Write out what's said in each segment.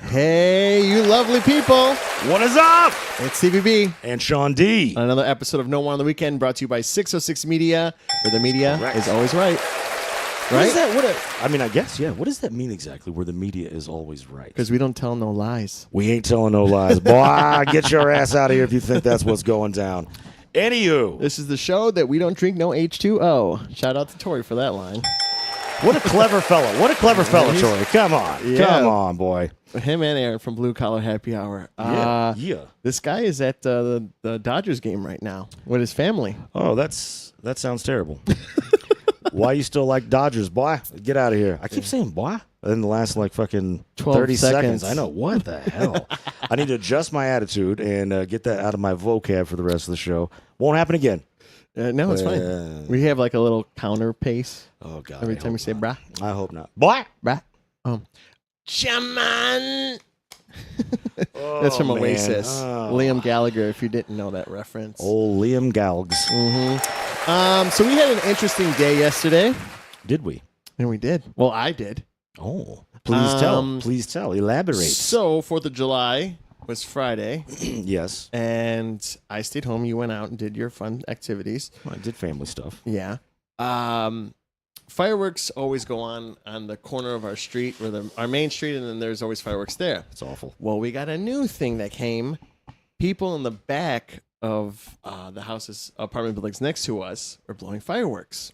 Hey, you lovely people. What is up? It's CVB. And Sean D. On another episode of No More on the Weekend, brought to you by 606 Media, where the media is always right. What is that? I guess, yeah. What does that mean exactly, where the media is always right? Because we don't tell no lies. We ain't telling no lies. Boy, get your ass out of here if you think that's what's going down. Anywho. This is the show that we don't drink no H2O. Shout out to Tori for that line. What a clever fellow. What a clever fellow, Tori. Come on. Yeah. Come on, boy. Him and Aaron from Blue Collar Happy Hour. Yeah. This guy is at the Dodgers game right now with his family. Oh, that sounds terrible. Why you still like Dodgers, boy? Get out of here. I keep saying boy in the last fucking 30 seconds. I know. What the hell? I need to adjust my attitude and get that out of my vocab for the rest of the show. Won't happen again. No, it's fine. We have like a little counter pace. Oh, God. Every time we say brah. I hope not. Boy! Brah. Chaman. That's from Oasis. Liam Gallagher, if you didn't know that reference. Old Liam Galgs. So we had an interesting day yesterday. Did we? And we did. Well, I did. Oh, please tell. Please tell. Elaborate. So 4th of July was Friday. Yes. And I stayed home. You went out and did your fun activities. Well, I did family stuff. Yeah. Fireworks always go on the corner of our street, our main street, and then there's always fireworks there. It's awful. Well, we got a new thing that came. People in the back of the houses, apartment buildings next to us were blowing fireworks.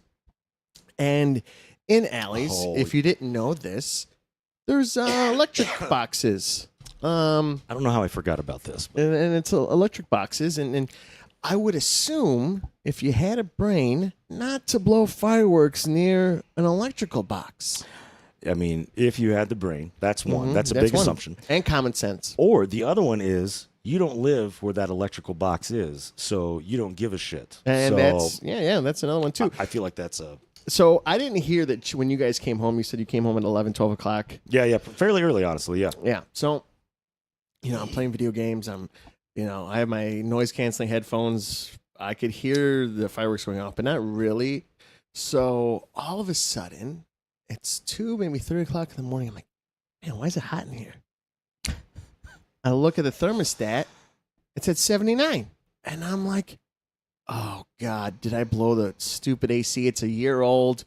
And in alleys, if you didn't know this, there's electric boxes. I don't know how I forgot about this. And it's electric boxes. And I would assume if you had a brain not to blow fireworks near an electrical box. I mean, if you had the brain, that's one. That's a big assumption. And common sense. Or the other one is you don't live where that electrical box is, so you don't give a shit. And so, that's another one too. I feel like that's a... So I didn't hear that when you guys came home, you said you came home at 11, 12 o'clock. Yeah, fairly early, honestly, yeah. Yeah, so, I'm playing video games. I have my noise-canceling headphones. I could hear the fireworks going off, but not really. So all of a sudden, it's 2, maybe 3 o'clock in the morning. I'm like, man, why is it hot in here? I look at the thermostat. It's at 79. And I'm like, oh, God, did I blow the stupid AC? It's a year old.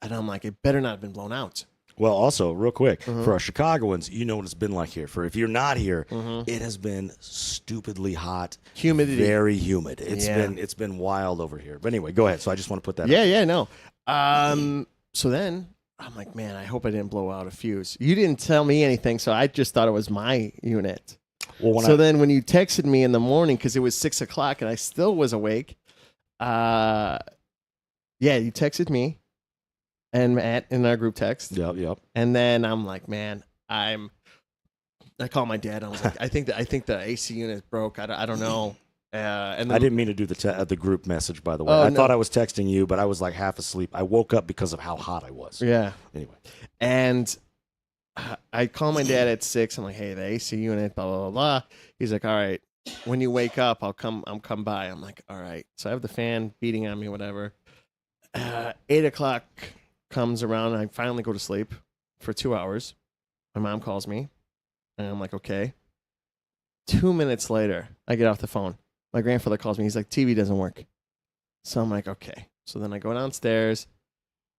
And I'm like, it better not have been blown out. Well, also, real quick, for our Chicagoans, you know what it's been like here. For if you're not here, it has been stupidly hot. Humidity. Very humid. It's been wild over here. But anyway, go ahead. So I just want to put that out. Yeah, no. So then I'm like, man, I hope I didn't blow out a fuse. You didn't tell me anything, so I just thought it was my unit. Well, then when you texted me in the morning, because it was 6 o'clock and I still was awake, you texted me and Matt in our group text. Yep. And then I'm like, man, I called my dad. I was like, I think the AC unit broke. I don't know. And then, I didn't mean to do the group message, by the way. I thought I was texting you, but I was like half asleep. I woke up because of how hot I was. Yeah. Anyway. And I call my dad at 6. I'm like, hey, the AC unit, blah, blah, blah, blah. He's like, all right, when you wake up, I'll come by. I'm like, all right. So I have the fan beating on me, whatever. 8 o'clock comes around, and I finally go to sleep for 2 hours. My mom calls me, and I'm like, okay. 2 minutes later, I get off the phone. My grandfather calls me. He's like, TV doesn't work. So I'm like, okay. So then I go downstairs.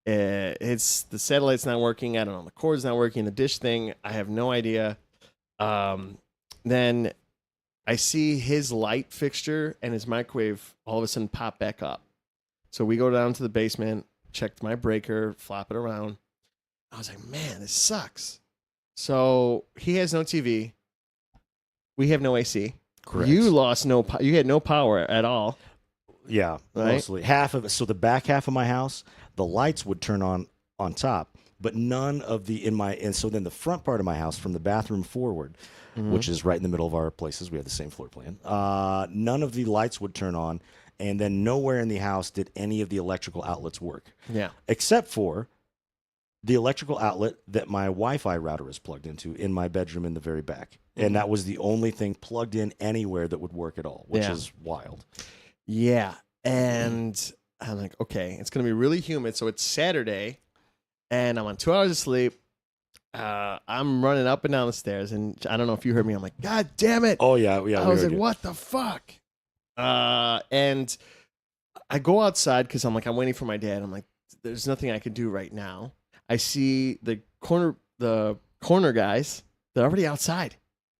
It's the satellite's not working. I don't know. The cord's not working. The dish thing, I have no idea. Then I see his light fixture and his microwave all of a sudden pop back up. So we go down to the basement, checked my breaker, flop it around. I was like, man, this sucks. So he has no TV. We have no AC. Correct. You lost you had no power at all. Yeah, right? Mostly. Half of it. So the back half of my house, the lights would turn on top, but none of and so then the front part of my house from the bathroom forward, which is right in the middle of our places, we have the same floor plan. None of the lights would turn on, and then nowhere in the house did any of the electrical outlets work. Yeah. Except for the electrical outlet that my Wi-Fi router is plugged into in my bedroom in the very back. And that was the only thing plugged in anywhere that would work at all, which is wild. Yeah. And I'm like, okay, it's going to be really humid. So it's Saturday, and I'm on 2 hours of sleep. I'm running up and down the stairs, and I don't know if you heard me. I'm like, God damn it! Oh yeah. I We was heard like, you. what the fuck? And I go outside because I'm waiting for my dad. I'm like, there's nothing I can do right now. I see the corner guys. They're already outside.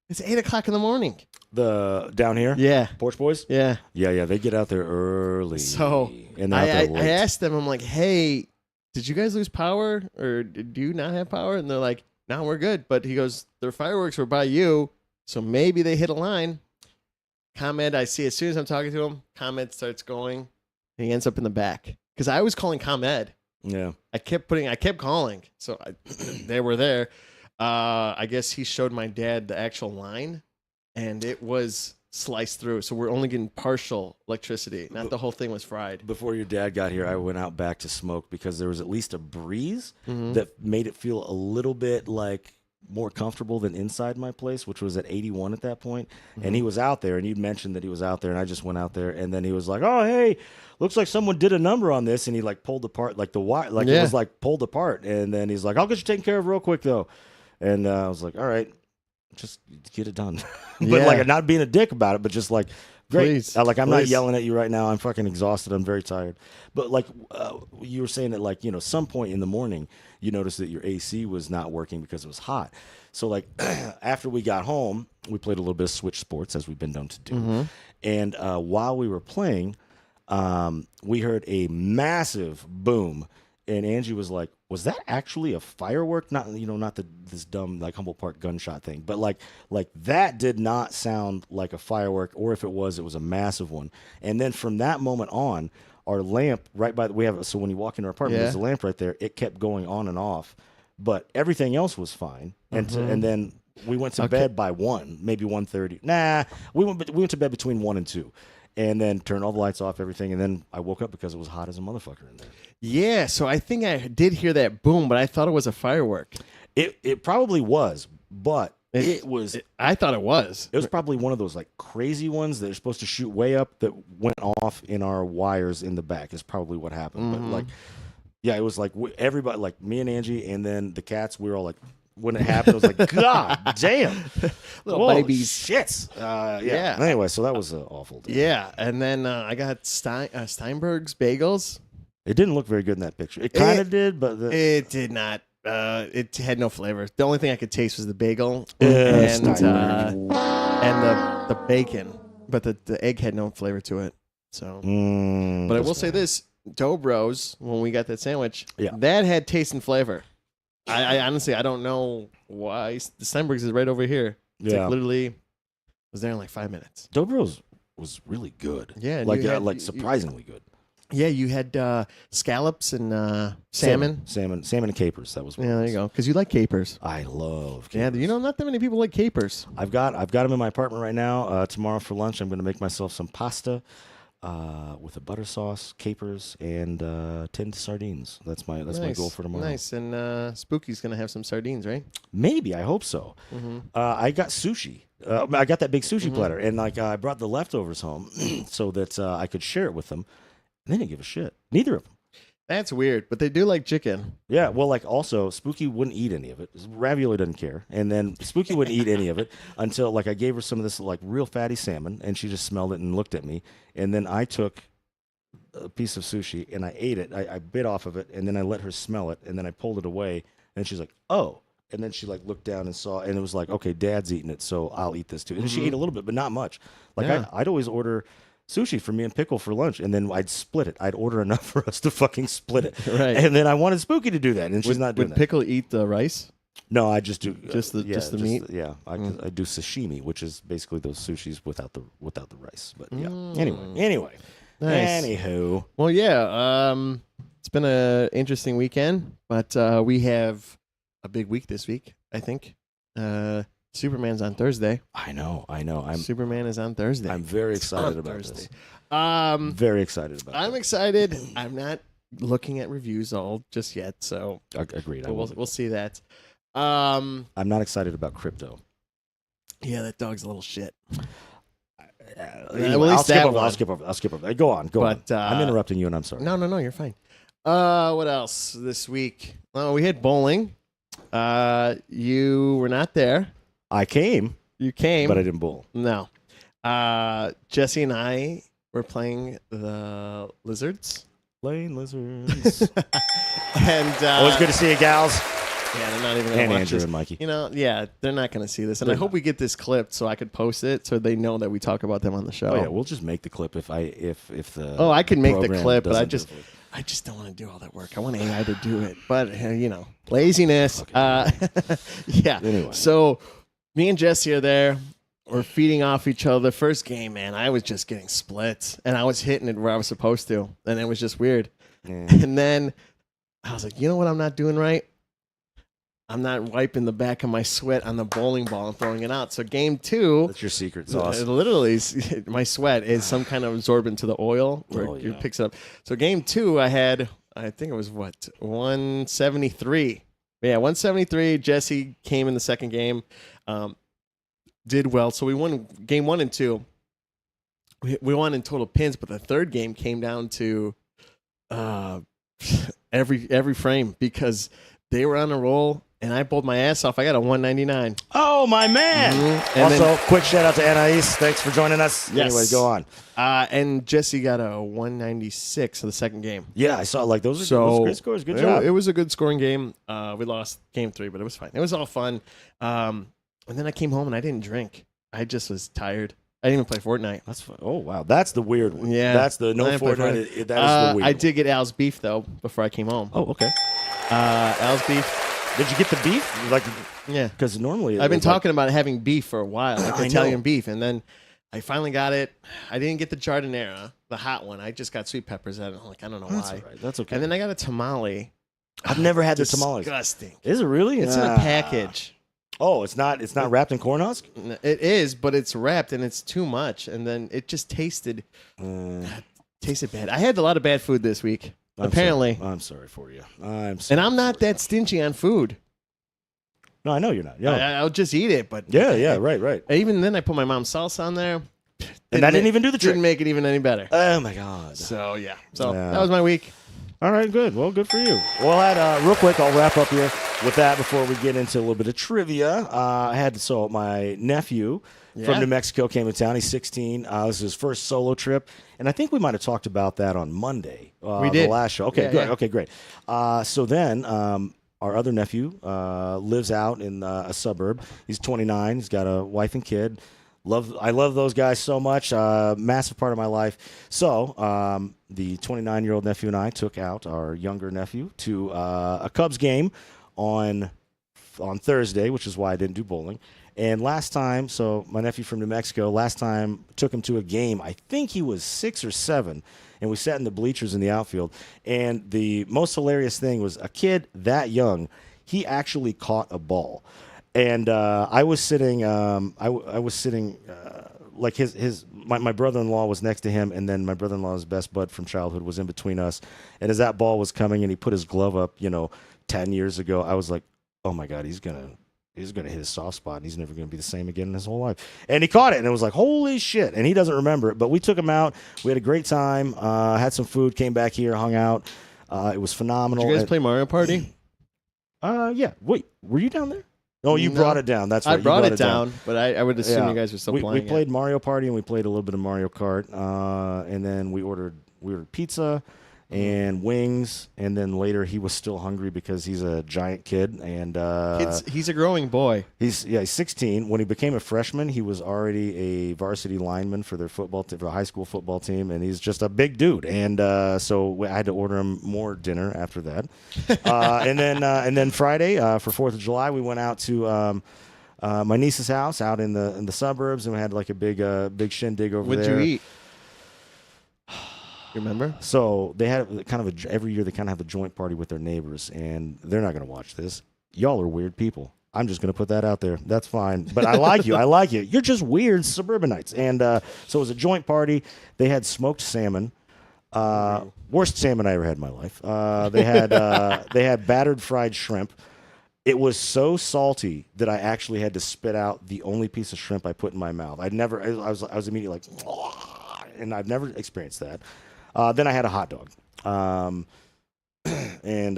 It's 8:00 in the morning. The down here. Yeah, Porch Boys. yeah. Yeah. They get out there early. So, and they're out there late. I asked them. I'm like, hey, did you guys lose power, or do you not have power? And they're like, no, we're good. But he goes, their fireworks were by you, so maybe they hit a line. ComEd, I see as soon as I'm talking to him, ComEd starts going, and he ends up in the back. Because I was calling ComEd. Yeah. I kept calling. So they were there. I guess he showed my dad the actual line, and it was sliced through. So we're only getting partial electricity. Not the whole thing was fried. Before your dad got here, I went out back to smoke because there was at least a breeze Mhm. that made it feel a little bit like more comfortable than inside my place, which was at 81 at that point. And he was out there, and you'd mentioned that he was out there, and I just went out there, and then he was like, "Oh, hey, looks like someone did a number on this," and he like pulled apart like the wire, like it was like pulled apart, and then he's like, "I'll get you taken care of real quick though," and I was like, "All right, just get it done," but Yeah. like not being a dick about it, but just like. Great. Please, Like, I'm not please. yelling at you right now. I'm fucking exhausted. I'm very tired. But like you were saying that, like, some point in the morning, you noticed that your AC was not working because it was hot. So like after we got home, we played a little bit of Switch Sports, as we've been known to do. And while we were playing, we heard a massive boom. And Angie was like, "Was that actually a firework? Not this dumb like Humboldt Park gunshot thing, but like that did not sound like a firework, or if it was a massive one." And then from that moment on, our lamp right by so when you walk into our apartment, there's a lamp right there. It kept going on and off, but everything else was fine. And and then we went to bed by 1, maybe 1:30. Nah, we went to bed between 1 and 2. And then turned all the lights off, everything, and then I woke up because it was hot as a motherfucker in there. Yeah, so I think I did hear that boom, but I thought it was a firework. It probably was, but it was probably one of those like crazy ones that are supposed to shoot way up that went off in our wires in the back is probably what happened. But like, yeah, it was like everybody, like me and Angie, and then the cats, we were all like, when it happened, I was like, God damn, Little babies. shits. Yeah. Anyway, so that was an awful day. Yeah, and then I got Steinberg's bagels. It didn't look very good in that picture. It kind of did, but It did not. It had no flavor. The only thing I could taste was the bagel Steinberg. and the bacon, but the egg had no flavor to it. So, but I will say this: Dobro's, when we got that sandwich, that had taste and flavor. I honestly, I don't know why. The Steinberg's is right over here. It's like literally was there in like 5 minutes. Dobro's was really good. Yeah, and like surprisingly good. Yeah, you had scallops and salmon. Salmon and capers. That was what it There was. you go. Because you like capers. I love Yeah, capers. not that many people like capers. I've got them in my apartment right now. Tomorrow for lunch, I'm going to make myself some pasta with a butter sauce, capers, and tinned sardines. That's my goal for tomorrow. Nice. And Spooky's gonna have some sardines, right? Maybe, I hope so. I got sushi. I got that big sushi platter, and like I brought the leftovers home so that I could share it with them. And they didn't give a shit. Neither of them. That's weird, but they do like chicken. Yeah, well, like also Spooky wouldn't eat any of it. Ravioli doesn't care, and then Spooky wouldn't eat any of it until like I gave her some of this like real fatty salmon, and she just smelled it and looked at me, and then I took a piece of sushi and I ate it. I bit off of it, and then I let her smell it, and then I pulled it away, and she's like, "Oh." And then she like looked down and saw, and it was like, "Okay, Dad's eating it, so I'll eat this too." And she ate a little bit, but not much. Like I'd always order sushi for me and Pickle for lunch, and then I'd split it. I'd order enough for us to fucking split it. Right. And then I wanted Spooky to do that, and she's not doing Would that. Pickle eat the rice? No, I just do Just the meat? I do sashimi, which is basically those sushis without the rice. But yeah. Anyway. Nice. Anywho. Well, yeah. It's been an interesting weekend, but we have a big week this week, I think. Superman's on Thursday. I know. Superman is on Thursday. I'm very excited about Thursday. this. Very excited about I'm excited. I'm not looking at reviews all just yet, so agreed. we'll see that. I'm not excited about crypto. Yeah, that dog's a little shit. Anyway, at least I'll skip over. Go on. But, I'm interrupting you, and I'm sorry. No, you're fine. What else this week? Oh, we had bowling. You were not there. I came, You came, but I didn't bowl. No. Jesse and I were playing the Lizards. Playing lizards. And Always good to see you, gals. yeah, they're not even gonna And watch Andrew this. and Mikey. You know, yeah, they're not gonna see this, and I They're hope we get this clipped so I could post it so they know that we talk about them on the show. Oh yeah, we'll just make the clip if the. Oh, I can make the program clip, but doesn't do it. I just don't want to do all that work. I want AI to do it, but laziness. Yeah. Anyway. So me and Jesse are there. We're feeding off each other. First game, man, I was just getting splits, and I was hitting it where I was supposed to, and it was just weird. Yeah. And then I was like, you know what I'm not doing right? I'm not wiping the back of my sweat on the bowling ball and throwing it out. So game 2, That's your secret sauce. literally, my sweat is some kind of absorbent to the oil where Oh, it yeah. picks it up. So game 2, I think it was 173. Yeah, 173. Jesse came in the second game, did well. So we won game 1 and 2. We won in total pins, but the third game came down to every frame because they were on a roll. And I bowled my ass off. I got a 199. Oh, my man. Mhm. And Also, then- quick shout out to Anais. Thanks for joining us. Yes. Anyway, go on. And Jesse got a 196 for the second game. Yeah, I saw those are So great scores. Good it, job. It was a good scoring game. We lost game 3, but it was fine. It was all fun. And then I came home and I didn't drink. I just was tired. I didn't even play Fortnite. That's fun. Oh, wow. That's the weird one. Yeah. That's the no I didn't play Fortnite. That is the weird I one. did get Al's beef, though, before I came home. Oh, okay. Al's beef. Did you get the beef? Like, Yeah. because normally I've been talking about having beef for a while, like I know. Italian beef, and then I finally got it. I didn't get the giardiniera, the hot one. I just got sweet peppers. I don't know That's why. all right. That's okay. And then I got a tamale. I've never had the tamales. Disgusting. Is it really? It's in a package. Oh, it's not wrapped in corn husk? It is, but it's wrapped and it's too much. And then it just tasted bad. I had a lot of bad food this week. Apparently. I'm sorry for you. I'm sorry. And I'm not that stingy on food. No, I know you're not. Yeah. I'll just eat it. But Yeah, right. even then, I put my mom's salsa on there. And that didn't even do the trick. Didn't make it even any better. Oh my God. So yeah. So Yeah. that was my week. All right, good. Well, good for you. Well, real quick, I'll wrap up here with that before we get into a little bit of trivia. My nephew Yeah. from New Mexico came to town. He's 16. This is his first solo trip, and I think we might have talked about that on Monday. We did. The last show. Okay, Yeah, good. yeah. Okay, great. So then our other nephew lives out in a suburb. He's 29. He's got a wife and kid. I love those guys so much. Massive part of my life. So the 29-year-old nephew and I took out our younger nephew to a Cubs game on Thursday, which is why I didn't do bowling. And last time, so my nephew from New Mexico, last time took him to a game. I think he was 6 or 7, and we sat in the bleachers in the outfield. And the most hilarious thing was a kid that young, he actually caught a ball. And I was sitting, like my brother-in-law was next to him, and then my brother-in-law's best bud from childhood was in between us. And as that ball was coming and he put his glove up, 10 years ago, I was like, oh my God, he's gonna hit his soft spot, and he's never gonna be the same again in his whole life. And he caught it, and it was like, holy shit! And he doesn't remember it, but we took him out. We had a great time. Had some food, came back here, hung out. It was phenomenal. Did you guys play Mario Party? Yeah. Wait, were you down there? Oh, you No. brought it down. That's right. I you brought it down, but I would assume Yeah. you guys were still We playing. played Mario Party, and we played a little bit of Mario Kart, and then we ordered pizza and wings, and then later he was still hungry because he's a giant kid, and He's a growing boy. he's 16. When he became a freshman, he was already a varsity lineman for their for the high school football team, and he's just a big dude. And so I had to order him more dinner after that. And then Friday for 4th of July, we went out to my niece's house out in the suburbs, and we had like a big shindig over What'd there. you eat? You remember? So they had kind of every year they kind of have a joint party with their neighbors, and they're not going to watch this. Y'all are weird people. I'm just going to put that out there. That's fine. But I like you. I like you. You're just weird suburbanites. And so it was a joint party. They had smoked salmon. Worst salmon I ever had in my life. They had battered fried shrimp. It was so salty that I actually had to spit out the only piece of shrimp I put in my mouth. I was immediately like, and I've never experienced that. Then I had a hot dog. And and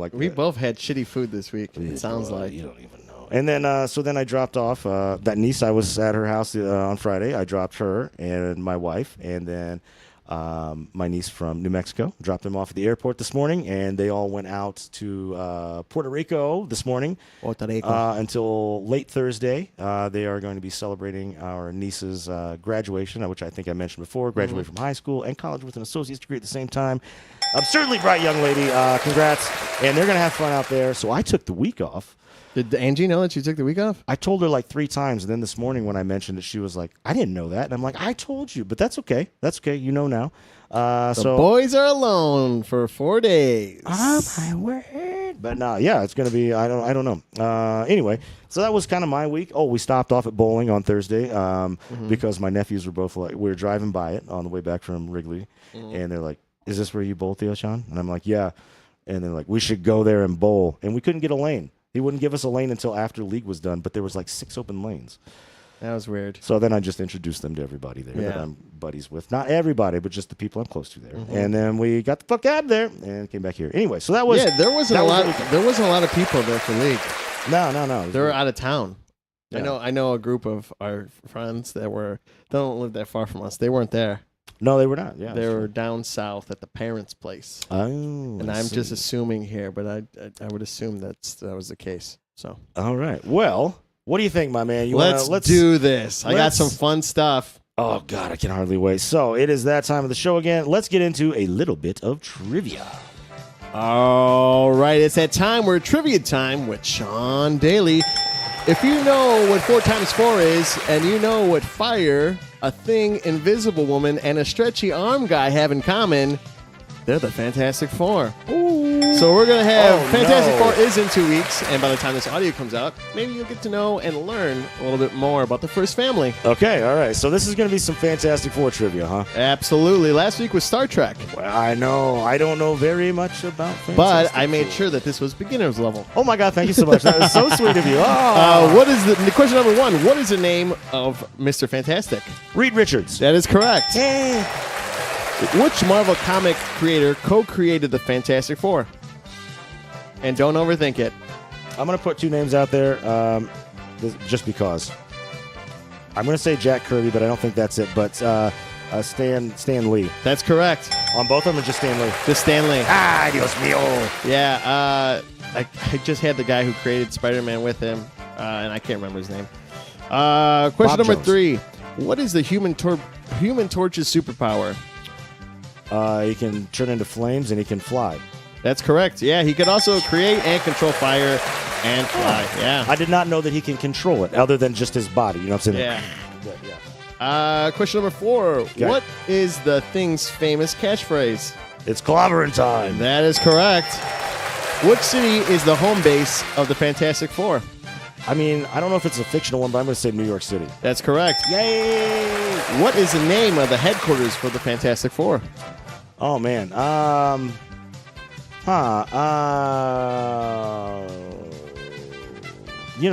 like We both had shitty food this week. It sounds like. you don't even know. And then so then I dropped off that niece. I was at her house on Friday. I dropped her and my wife, and then my niece from New Mexico. Dropped them off at the airport this morning, and they all went out to Puerto Rico this morning. Puerto Rico. Until late Thursday. They are going to be celebrating our niece's graduation, which I think I mentioned before. Graduated from high school and college with an associate's degree at the same time. Absurdly bright young lady. Congrats. And they're going to have fun out there. So I took the week off. Did Angie know that you took the week off? I told her like 3 times, and then this morning when I mentioned it, she was like, "I didn't know that," and I'm like, "I told you, but that's okay. That's okay. You know now." The boys are alone for 4 days. Oh my word! But no, yeah, it's gonna be. I don't know. Anyway, so that was kind of my week. Oh, we stopped off at bowling on Thursday because my nephews were both like, we were driving by it on the way back from Wrigley, and they're like, "Is this where you bowl, Theo Sean?" And I'm like, "Yeah," and they're like, "We should go there and bowl," and we couldn't get a lane. He wouldn't give us a lane until after league was done, but there was like 6 open lanes. That was weird. So then I just introduced them to everybody there that I'm buddies with. Not everybody, but just the people I'm close to there. And then we got the fuck out of there and came back here. Anyway, so that was there wasn't a lot. There wasn't a lot of people there for league. No. They were out of town. Yeah. I know a group of our friends that don't live that far from us. They weren't there. No, they were not. Yeah, They were down south at the parents' place. Oh, and I'm just assuming here, but I would assume that was the case. So all right. Well, what do you think, my man? Let's do this. I got some fun stuff. Oh God, I can hardly wait. So it is that time of the show again. Let's get into a little bit of trivia. All right, it's that time where trivia time with Sean Daly. If you know what 4 times 4 is, and you know what fire, a thing, invisible woman, and a stretchy arm guy have in common, they're the Fantastic Four. Ooh. So we're going to have Fantastic no. Four is in 2 weeks, and by the time this audio comes out, maybe you'll get to know and learn a little bit more about the first family. Okay, all right. So this is going to be some Fantastic Four trivia, huh? Absolutely. Last week was Star Trek. Well, I know. I don't know very much about Fantastic But I made Four. sure that this was beginner's level. Oh my God! Thank you so much. That was so sweet of you. Oh. What is the question number 1? What is the name of Mr. Fantastic? Reed Richards. That is correct. Yay. Which Marvel comic creator co-created the Fantastic Four? And don't overthink it. I'm going to put 2 names out there just because. I'm going to say Jack Kirby, but I don't think that's it. But Stan Lee. That's correct. On both of them, or just Stan Lee? Just Stanley. Ah, Dios mío. Yeah. I just had the guy who created Spider-Man with him, and I can't remember his name. Question Bob number Jones. 3. What is the Human Torch's superpower? He can turn into flames and he can fly. That's correct. Yeah, he could also create and control fire and fly. Yeah. I did not know that he can control it other than just his body. You know what I'm saying? Yeah. Question number 4. Okay. What is the Thing's famous catchphrase? It's clobbering time. That is correct. Which city is the home base of the Fantastic Four? I mean, I don't know if it's a fictional one, but I'm going to say New York City. That's correct. Yay! What is the name of the headquarters for the Fantastic Four? Oh, man.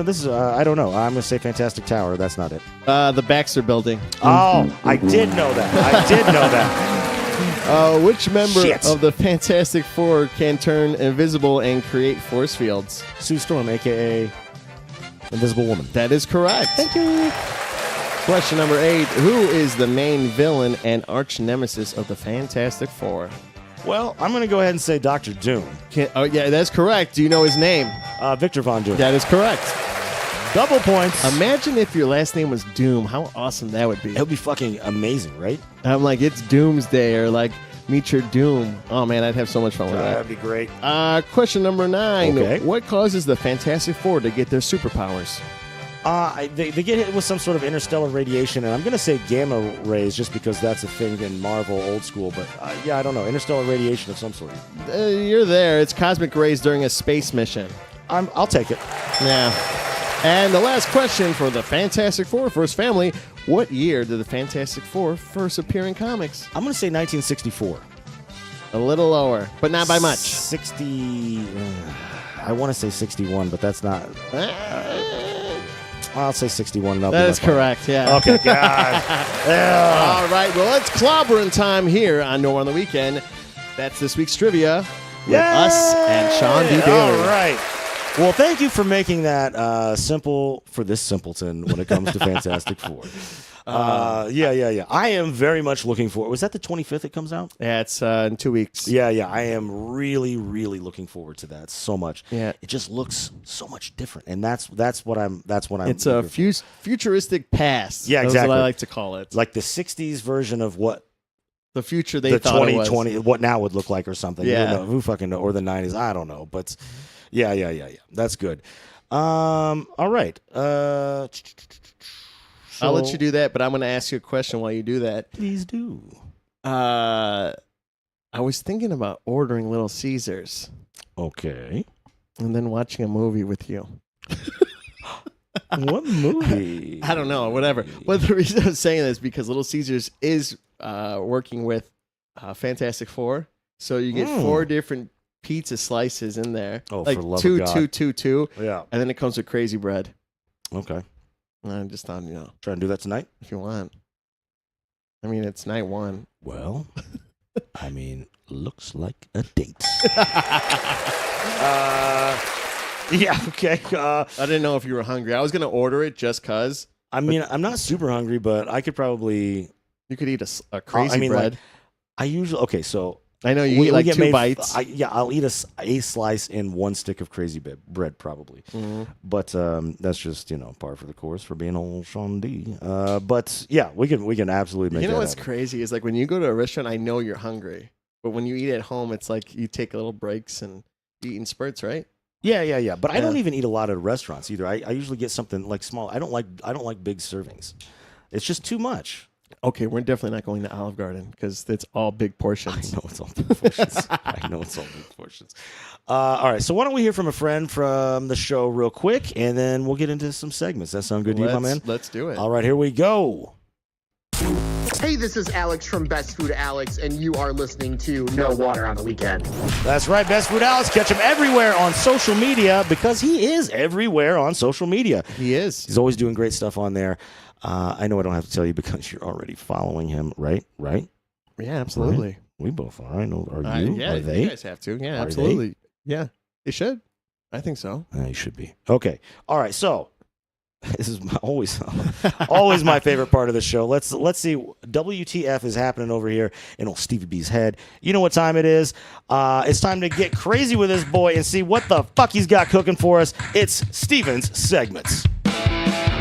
This is, I don't know. I'm going to say Fantastic Tower. That's not it. The Baxter Building. Oh, I did know that. Which member Shit. of the Fantastic Four can turn invisible and create force fields? Sue Storm, a.k.a. Invisible Woman. That is correct. Thank you. Question number 8. Who is the main villain and arch nemesis of the Fantastic Four? Well, I'm going to go ahead and say Dr. Doom. Yeah, that's correct. Do you know his name? Victor Von Doom. That is correct. Double points. Imagine if your last name was Doom. How awesome that would be. It would be fucking amazing, right? I'm like, it's Doomsday, or like, meet your doom. Oh, man, I'd have so much fun with that. That'd be great. Question number 9. Okay. What causes the Fantastic Four to get their superpowers? They get hit with some sort of interstellar radiation, and I'm going to say gamma rays just because that's a thing in Marvel old school. But, I don't know. Interstellar radiation of some sort. You're there. It's cosmic rays during a space mission. I'll take it. Yeah. And the last question for the Fantastic Four First Family. What year did the Fantastic Four first appear in comics? I'm going to say 1964. A little lower, but not by much. 60... I want to say 61, but that's not... I'll say 61. That is correct, yeah. Okay, God. All right, well, it's clobbering time here on No on the Weekend. That's this week's trivia. with us and Sean D. Daly. All right. Well, thank you for making that simple for this simpleton when it comes to Fantastic Four. Yeah. I am very much looking forward. Was that the 25th it comes out? Yeah, it's in 2 weeks. Yeah. I am really, really looking forward to that so much. Yeah. It just looks so much different, and that's what I'm. It's a futuristic past. Yeah, That's exactly. what I like to call it. like the '60s version of what The future they the thought it was. 2020, what now would look like, or something. Yeah. Who fucking know? Or the '90s. I don't know, but yeah. That's good. All right. I'll let you do that, but I'm going to ask you a question while you do that. Please do. I was thinking about ordering Little Caesars Okay. and then watching a movie with you. What movie? I don't know, whatever. But the reason I'm saying this is because Little Caesars is working with Fantastic Four, so you get 4 different pizza slices in there. Oh, like for the love two, of God. two, Yeah. and then it comes with crazy bread. Okay. And I just thought, Try and do that tonight. if you want. I mean, it's night 1. Well, I mean, looks like a date. Yeah. Okay. I didn't know if you were hungry. I was gonna order it just cause I mean, I'm not super hungry, but I could probably. you could eat a crazy I mean, bread. I usually. Okay, so I know you eat like get 2 made- bites. I'll eat a slice in 1 stick of crazy bread probably. Mhm. But that's just par for the course for being old Sean D. But yeah, we can absolutely make. You know that what's happen. crazy is like when you go to a restaurant, I know you're hungry, but when you eat at home, it's like you take little breaks and you eat in spurts, right? Yeah. But I Yeah. don't even eat a lot at restaurants either. I usually get something like small. I don't like big servings. It's just too much. Okay, we're definitely not going to Olive Garden because it's all big I portions. know it's all big portions. I know it's all big portions. All right, so why don't we hear from a friend from the show real quick, and then we'll get into some segments. That sound good to you, my man? Let's do it. All right, here we go. Hey, this is Alex from Best Food Alex, and you are listening to No Water on the Weekend. That's right, Best Food Alex. Catch him everywhere on social media because he is everywhere on social media. He is. He's always doing great stuff on there. I know I don't have to tell you because you're already following him, right? Yeah, absolutely. We both are. I know. Are you? Yeah, Are they? you guys have to. Yeah, Are absolutely. Yeah, they should. I think so. You should be. Okay. All right. So this is always my favorite part of the show. Let's see. WTF is happening over here in old Stevie B's head. You know what time it is? It's time to get crazy with this boy and see what the fuck he's got cooking for us. It's Steven's segments.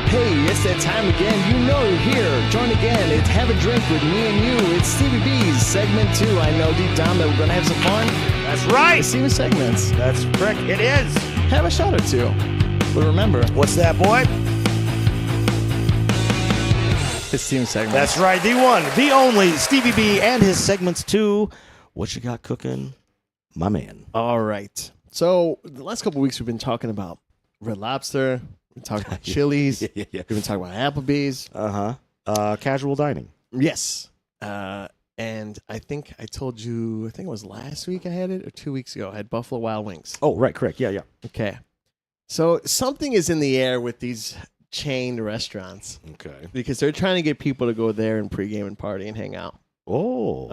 Hey, it's that time again. You know you're here. Join again. It's Have a Drink with me and you. It's Stevie B's segment 2. I know deep down that we're going to have some fun. That's right. Steven segments. That's correct. It is. Have a shot or two. But remember, What's that, boy? it's Steven segments. That's right. The one, the only Stevie B and his segments 2. What you got cooking, my man? All right. So the last couple of weeks we've been talking about Red Lobster. We've been talking about Chili's. Yeah. We've been talking about Applebee's. Casual dining. Yes. And I think I told you, I think it was last week I had it or 2 weeks ago. I had Buffalo Wild Wings. Oh, right. Correct. Yeah. Okay. So something is in the air with these chained restaurants Okay. because they're trying to get people to go there and pregame and party and hang out. Oh.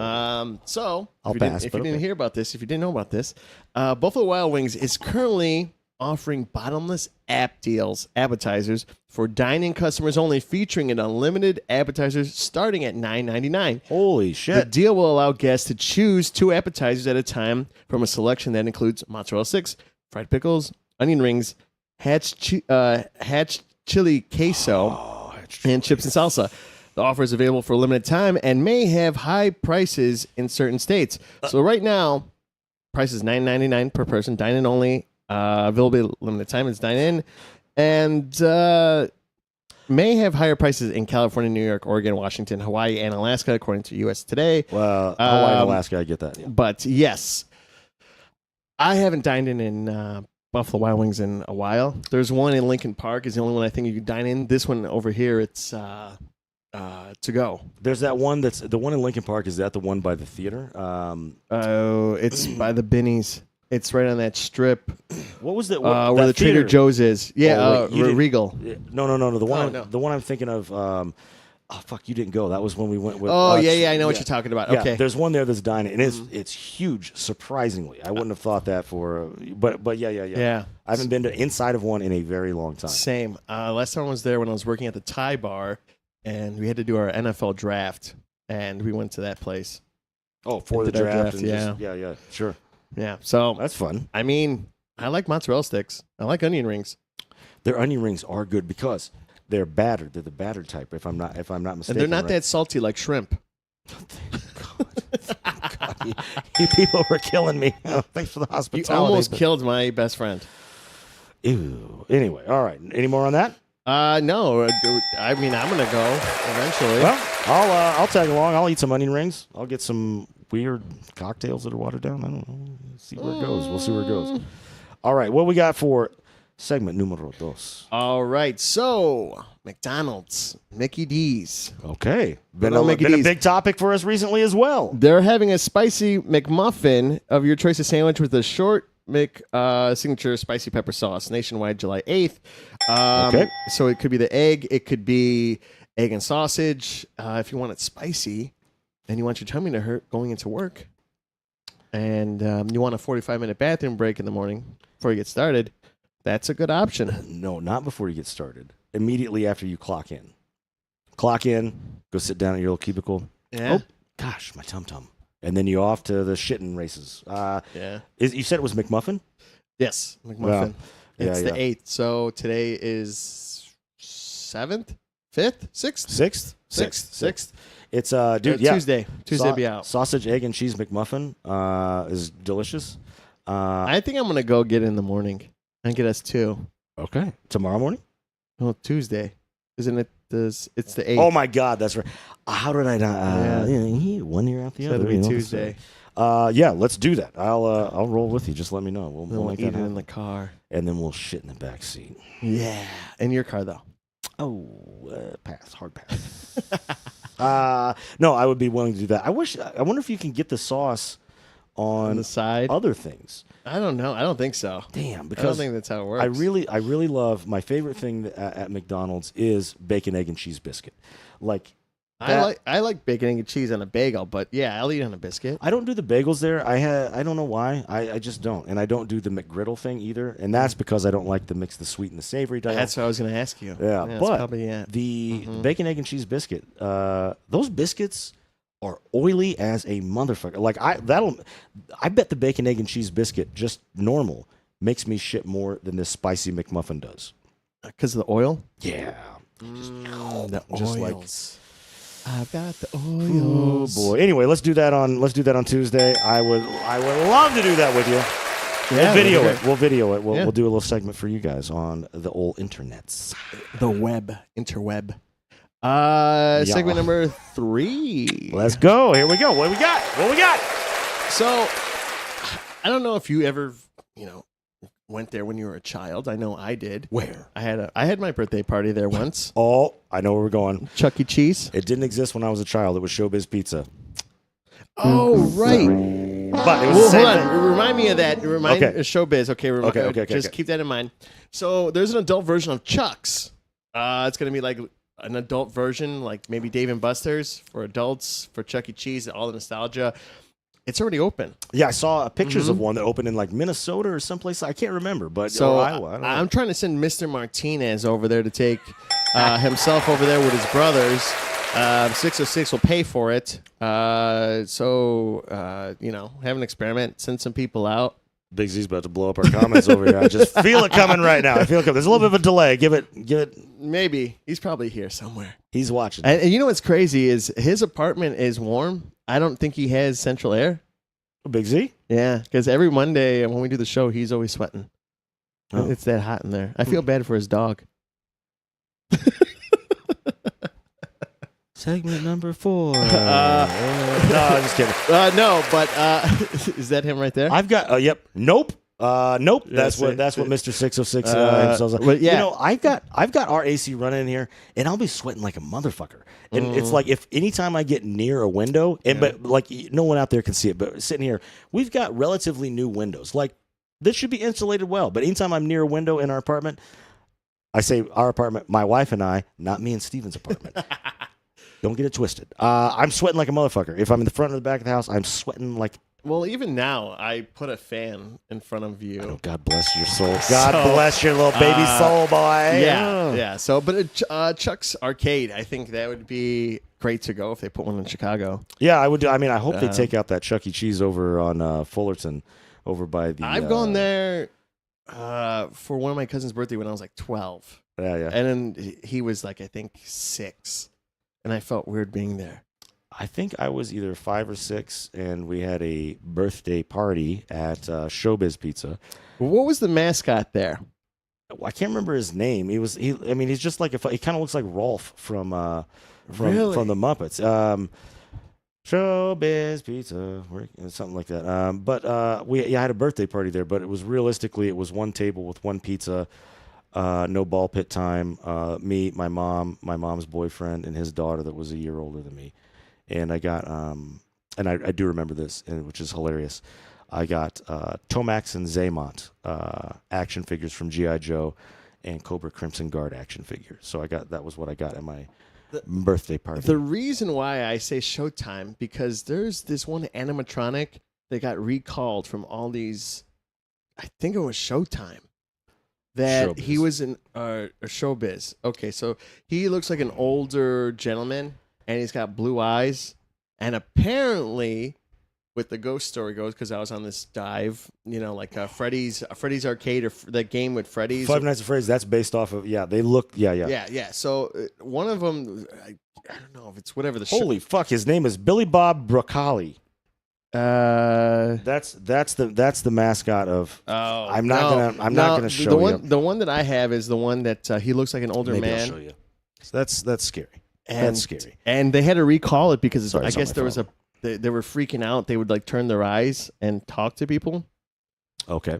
So I'll if you pass, didn't, if but you didn't okay. hear about this, if you didn't know about this, Buffalo Wild Wings is currently offering bottomless appetizers for dine-in customers only, featuring an unlimited appetizers starting at $9.99. Holy The shit. deal will allow guests to choose 2 appetizers at a time from a selection that includes mozzarella sticks, fried pickles, onion rings, hatch chili queso, and chips and salsa. The offer is available for a limited time and may have high prices in certain states. So right now, price is $9.99 per person, dine-in only. Available limited time. It's dine-in, and may have higher prices in California, New York, Oregon, Washington, Hawaii, and Alaska, according to US Today. Well, Hawaii and Alaska, I get that. Yeah. But yes, I haven't dined in Buffalo Wild Wings in a while. There's one in Lincoln Park. Is the only one I think you can dine in. This one over here, it's to go. There's that one that's the one in Lincoln Park. Is that the one by the theater? It's by the Binnies. It's right on that strip What was that? where that the Trader theater- Joe's is. Yeah, Oh, wait, you didn't- Regal. No. The one, no. the one I'm thinking of. Oh fuck! You didn't go. That was when we went with. Oh yeah, I know what you're talking about. Yeah, Okay. there's one there that's dining, and it's huge. Surprisingly, I wouldn't have thought that for. But yeah. Yeah. I haven't been to inside of one in a very long time. Same. Last time I was there when I was working at the Thai bar, and we had to do our NFL draft, and we went to that place. Oh, for the Did our draft, draft, and yeah. yeah, sure. Yeah. So That's fun. I mean, I like mozzarella sticks. I like onion rings, Their onion rings are good because they're battered. They're the battered type. If I'm not mistaken, and they're not right? that salty like shrimp. God, you people were killing me. Thanks for the You hospitality. almost but- killed my best friend. Ew. Anyway, all right. Any more on that? No. I mean, I'm gonna go eventually. Well, I'll tag along. I'll eat some onion rings. I'll get some weird cocktails that are watered down. I don't know. See where it goes. We'll see where it goes. All right. What we got for segment numero dos? All right. So McDonald's, Mickey D's. Okay. Been Hello, a Mickey D's. big topic for us recently as well. They're having a spicy McMuffin of your choice of sandwich with a short Mc signature spicy pepper sauce nationwide July 8th. Okay. So it could be the egg. It could be egg and sausage. If you want it spicy and you want your tummy to hurt going into work and you want a 45-minute bathroom break in the morning before you get started, that's a good option. No, not before you get started. Immediately after you clock in. Clock in, go sit down at your little cubicle. Yeah. Oh, gosh, my tum-tum. And then you off to the shitting races. Yeah. You said it was McMuffin? Yes. McMuffin. Well, it's yeah, the 8th. So today is 7th, 5th, 6th? Sixth. It's dude, yeah. Tuesday. Tuesday be out. Sausage, egg, and cheese McMuffin is delicious. I think I'm going to go get it in the morning and get us two. Okay. Tomorrow morning? Oh, Tuesday. Isn't it? It's the 8th. Oh my God, that's right. How did I not? Yeah. One year out the So other. it'll be you know, Tuesday. Yeah, let's do that. I'll roll with you. Just let me know. We'll We'll make eat that it in happen. the car. And then we'll shit in the back seat. Yeah. In your car, though. Oh, pass. Hard pass. No, I would be willing to do that. I wonder if you can get the sauce On on the side. other things. I don't know. I don't think so. Damn, I don't because think that's how it works. I really love my favorite thing at McDonald's is bacon, egg, and cheese biscuit. Like I like bacon, egg, and cheese on a bagel, but yeah, I'll eat on a biscuit. I don't do the bagels there. I don't know why. I just don't, and I don't do the McGriddle thing either. And that's because I don't like to mix the sweet and the savory. That's what I was going to ask you. Yeah, that's but probably it. the bacon, egg, and cheese biscuit. Those biscuits are oily as a motherfucker. Like I bet the bacon, egg, and cheese biscuit just normal makes me shit more than this spicy McMuffin does. Because of the oil? Yeah, The just like. oils. I've got the Oh oils. boy. Anyway, let's do that on Tuesday. I would love to do that with you. Yeah, We'll video that'd it. We'll video it. Yeah. We'll do a little segment for you guys on the old internets. The web. Interweb. Yeah. Segment number 3. Let's go. Here we go. What we got? So, I don't know if you ever, went there when you were a child. I know I did. Where? I had my birthday party there once. Oh, I know where we're going. Chuck E. Cheese. It didn't exist when I was a child. It was Showbiz Pizza. Oh, right. But it was Well, the same hold on. thing. Remind me of that. Okay. Showbiz. Okay. Okay. Just keep that in mind. So there's an adult version of Chuck's. It's gonna be like an adult version, like maybe Dave and Buster's for adults, for Chuck E. Cheese, all the nostalgia. It's already open. Yeah, I saw pictures of one that opened in like Minnesota or someplace. I can't remember, but So or Iowa. I don't know. I'm trying to send Mr. Martinez over there to take himself over there with his brothers. 606 will pay for it. Have an experiment, send some people out. Big Z's about to blow up our comments over here. I just feel it coming right now. I feel it coming. There's a little bit of a delay. Give it. Maybe. He's probably here somewhere. He's watching. And you know what's crazy is his apartment is warm. I don't think he has central air. Big Z? Yeah, because every Monday when we do the show, he's always sweating. Oh. It's that hot in there. I feel bad for his dog. Segment number 4. No, I'm just kidding. No, but is that him right there? I've got. Yep. Nope. Nope. That's what That's it. Mr. 606 himself. well, yeah. You know, I've got our AC running in here, and I'll be sweating like a motherfucker. And it's like if anytime I get near a window, but like no one out there can see it, but sitting here, we've got relatively new windows. Like this should be insulated well, but anytime I'm near a window in our apartment, I say our apartment, my wife and I, not me and Steven's apartment. Don't get it twisted. I'm sweating like a motherfucker. If I'm in the front or the back of the house, I'm sweating like. Well, even now, I put a fan in front of you. Oh, God bless your soul. God bless your little baby soul, boy. Yeah. So, but Chuck's Arcade, I think that would be great to go if they put one in Chicago. Yeah, I would. I mean, I hope they take out that Chuck E. Cheese over on Fullerton, over by the. I've gone there for one of my cousin's birthday when I was like 12. Yeah. And then he was like, I think 6. And I felt weird being there. I think I was either 5 or 6, and we had a birthday party at Showbiz Pizza. What was the mascot there? I can't remember his name. I mean, he's just like he kind of looks like Rolf from the Muppets. Showbiz Pizza, something like that. But I had a birthday party there, but it was one table with one pizza, no ball pit time. Me, my mom, my mom's boyfriend, and his daughter that was a year older than me. And I got, and I do remember this, which is hilarious. I got Tomax and Zaymont action figures from G.I. Joe and Cobra Crimson Guard action figures. So that was what I got at my birthday party. The reason why I say Showtime, because there's this one animatronic that got recalled from all these, I think it was Showtime. That Showbiz. He was in Showbiz. Okay, so he looks like an older gentleman. And he's got blue eyes. And apparently, with the ghost story goes, because I was on this dive, like Freddy's Arcade or the game with Freddy's. Five Nights at Freddy's, that's based off of, they look, yeah. Yeah. So one of them, I don't know if it's whatever the Holy fuck, his name is Billy Bob Broccoli. That's the mascot of. Oh, I'm not gonna show you. The one that I have is the one that he looks like an older Maybe man. I'll show you. So that's scary. And, that's scary. And they had to recall it because Sorry, I guess there was they were freaking out. They would like turn their eyes and talk to people. Okay.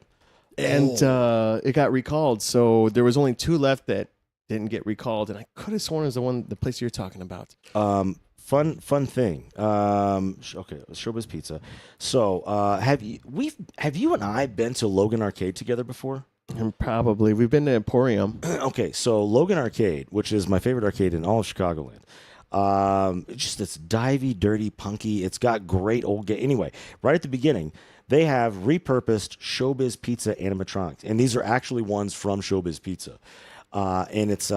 And it got recalled. So there was only 2 left that didn't get recalled. And I could have sworn it was the place you're talking about. Fun thing. Okay, Showbiz Pizza. So have you and I been to Logan Arcade together before? And probably. We've been to Emporium. Okay, so Logan Arcade, which is my favorite arcade in all of Chicagoland. It's divey, dirty, punky. It's got great old game. Anyway, right at the beginning, they have repurposed Showbiz Pizza animatronics, and these are actually ones from Showbiz Pizza. And it's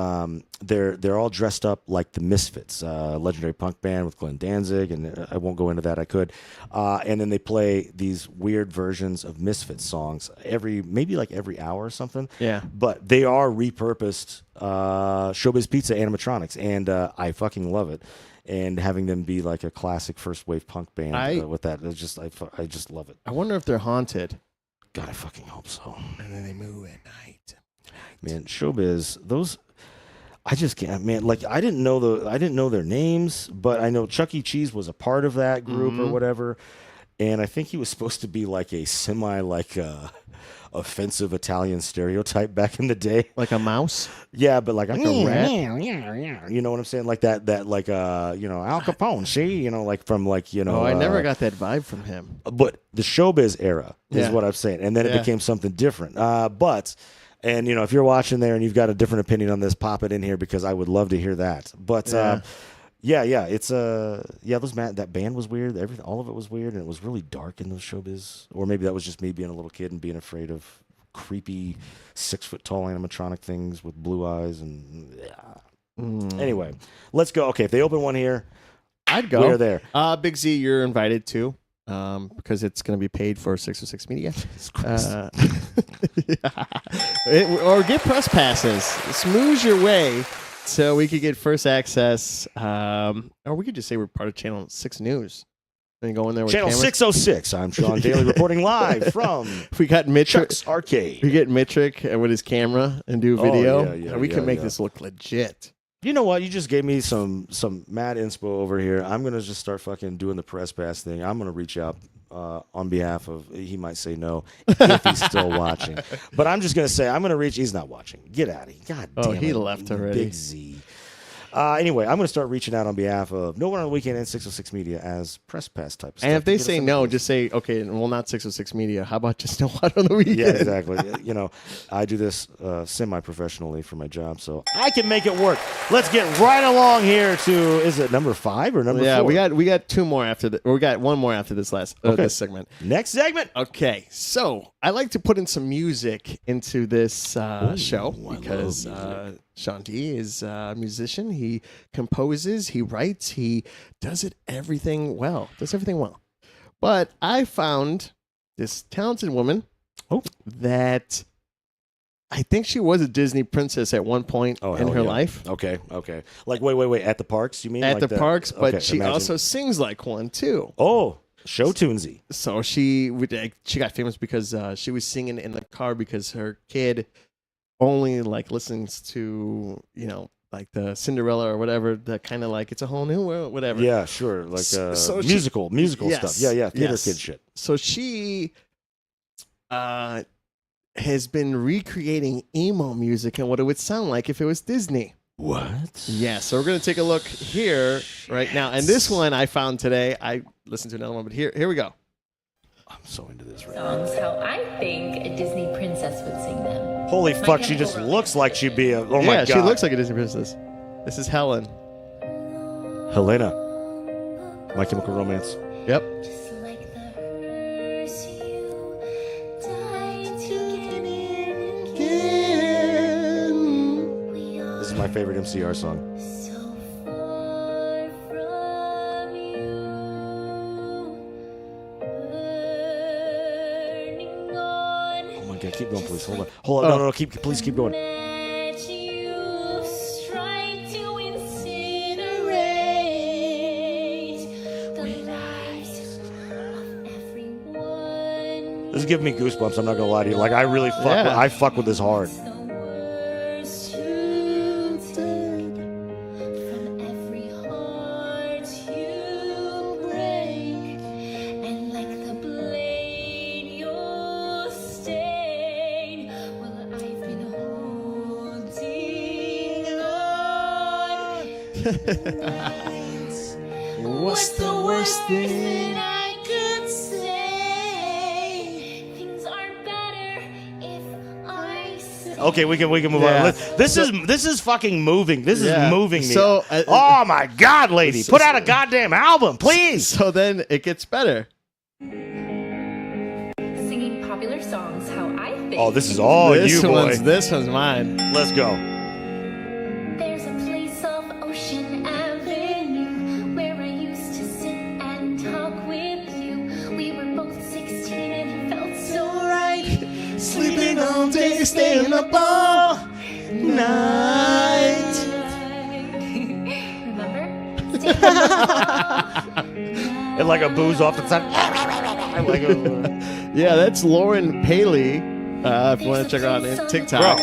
they're all dressed up like the Misfits, legendary punk band with Glenn Danzig, and I won't go into that. I could, and then they play these weird versions of Misfits songs maybe every hour or something. Yeah, but they are repurposed Showbiz Pizza animatronics, and I fucking love it. And having them be like a classic first wave punk band with that, I just love it. I wonder if they're haunted. God, I fucking hope so. And then they move at night. Man, Showbiz, those I just can't, man. Like I didn't know their names, but I know Chuck E. Cheese was a part of that group or whatever, and I think he was supposed to be like a offensive Italian stereotype back in the day, like a mouse. Yeah, but like a rat. Yeah. You know what I'm saying? Like that like Al Capone. See, like from like Oh, I never got that vibe from him. But the Showbiz era is what I'm saying, and then it became something different. And, if you're watching there and you've got a different opinion on this, pop it in here because I would love to hear that. But, it's, that band was weird. All of it was weird, and it was really dark in those Showbiz. Or maybe that was just me being a little kid and being afraid of creepy 6-foot-tall animatronic things with blue eyes. And Anyway, let's go. Okay, if they open one here, I'd go. We're there. Big Z, you're invited too. Because it's going to be paid for 606 Media. Or get press passes. Smooth your way so we could get first access. Or we could just say we're part of Channel 6 News. And go in there with Channel cameras. 606. I'm Sean Daly reporting live from we got Chuck's Arcade. We get Mitrick with his camera and do video. We can make this look legit. You know what? You just gave me some mad inspo over here. I'm going to just start fucking doing the press pass thing. I'm going to reach out on behalf of, he might say no if he's still watching. But I'm just going to say, he's not watching. Get out of here. God damn it. He left already. Big Z. Anyway, I'm going to start reaching out on behalf of No One on the Weekend and 606 Media as press pass type stuff. And if they to get us say some no, gigs. just say, okay, well, not 606 Media. How about just No One on the Weekend? Yeah, exactly. You know, I do this semi-professionally for my job, so I can make it work. Let's get right along here to, is it number 5 or number 4? Yeah, we got 2 more after the, or we got 1 more after this this segment. Next segment. Okay, so I like to put in some music into this show because Sean D is a musician. He composes, he writes, he does everything well. But I found this talented woman that I think she was a Disney princess at one point in her life. Okay. Like, wait. At the parks, you mean? At like the parks, but okay, she also sings like one too. Oh, show tunesy. So she got famous because she was singing in the car because her kid only like listens to, you know, like the Cinderella or whatever, that kind of like It's a Whole New World, whatever. Yeah, sure. Like So musical yes, stuff. Yeah, theater yes. kid shit. So she has been recreating emo music and what it would sound like if it was Disney. What? Yeah, so we're going to take a look here right now. And this one I found today. I listened to another one, but here we go. I'm so into this right now. Songs how I think a Disney princess would sing them. Holy My fuck, she Chemical just Romance. looks like she'd be a, oh my Yeah, god. she looks like a Disney princess. This is Helen. Helena. My Chemical Romance. Yep. Just like the hearse you died to get in again. We are This is my favorite MCR song. so far from you. Burning on. Oh my god, keep going, please. Hold on. No, please keep going. That you strive to incinerate the lives of everyone. This is giving me goosebumps, I'm not gonna lie to you. Like, I really fuck Yeah. I fuck with this hard. The worst you did from every heart you break, and like the blade you'll stain. Well, I've been holding on. What's the worst thing? that I could say? Things are better if I say. Okay, we can move Yeah. on. This is fucking moving. This Yeah. is moving me. So, oh my god, lady. Put out a goddamn album, please. So then it gets better. Singing popular songs how I think. Oh, this is all you, boy. This one's mine. Let's go. There's a place off Ocean Avenue where I used to sit and talk with you. We were both 16 and it felt so right. Sleeping all day, staying up all night. Remember? Staying up all And like a booze off the side. Like Yeah, that's Lauren Paley. If you want to check her out on TikTok.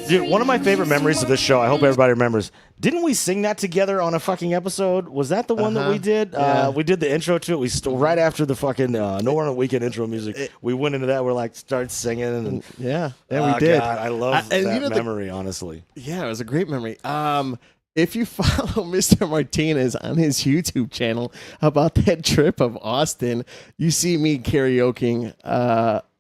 Dude, one of my favorite memories of this show, I hope everybody remembers. Didn't we sing that together on a fucking episode? Was that the one that we did? Yeah. We did the intro to it. We right after the fucking No One on the Weekend intro music. We went into that. We're like, started singing. And, Yeah, we oh, did. God, I love and that you know memory, honestly. Yeah, it was a great memory. If you follow Mr. Martinez on his YouTube channel about that trip of Austin, you see me karaokeing,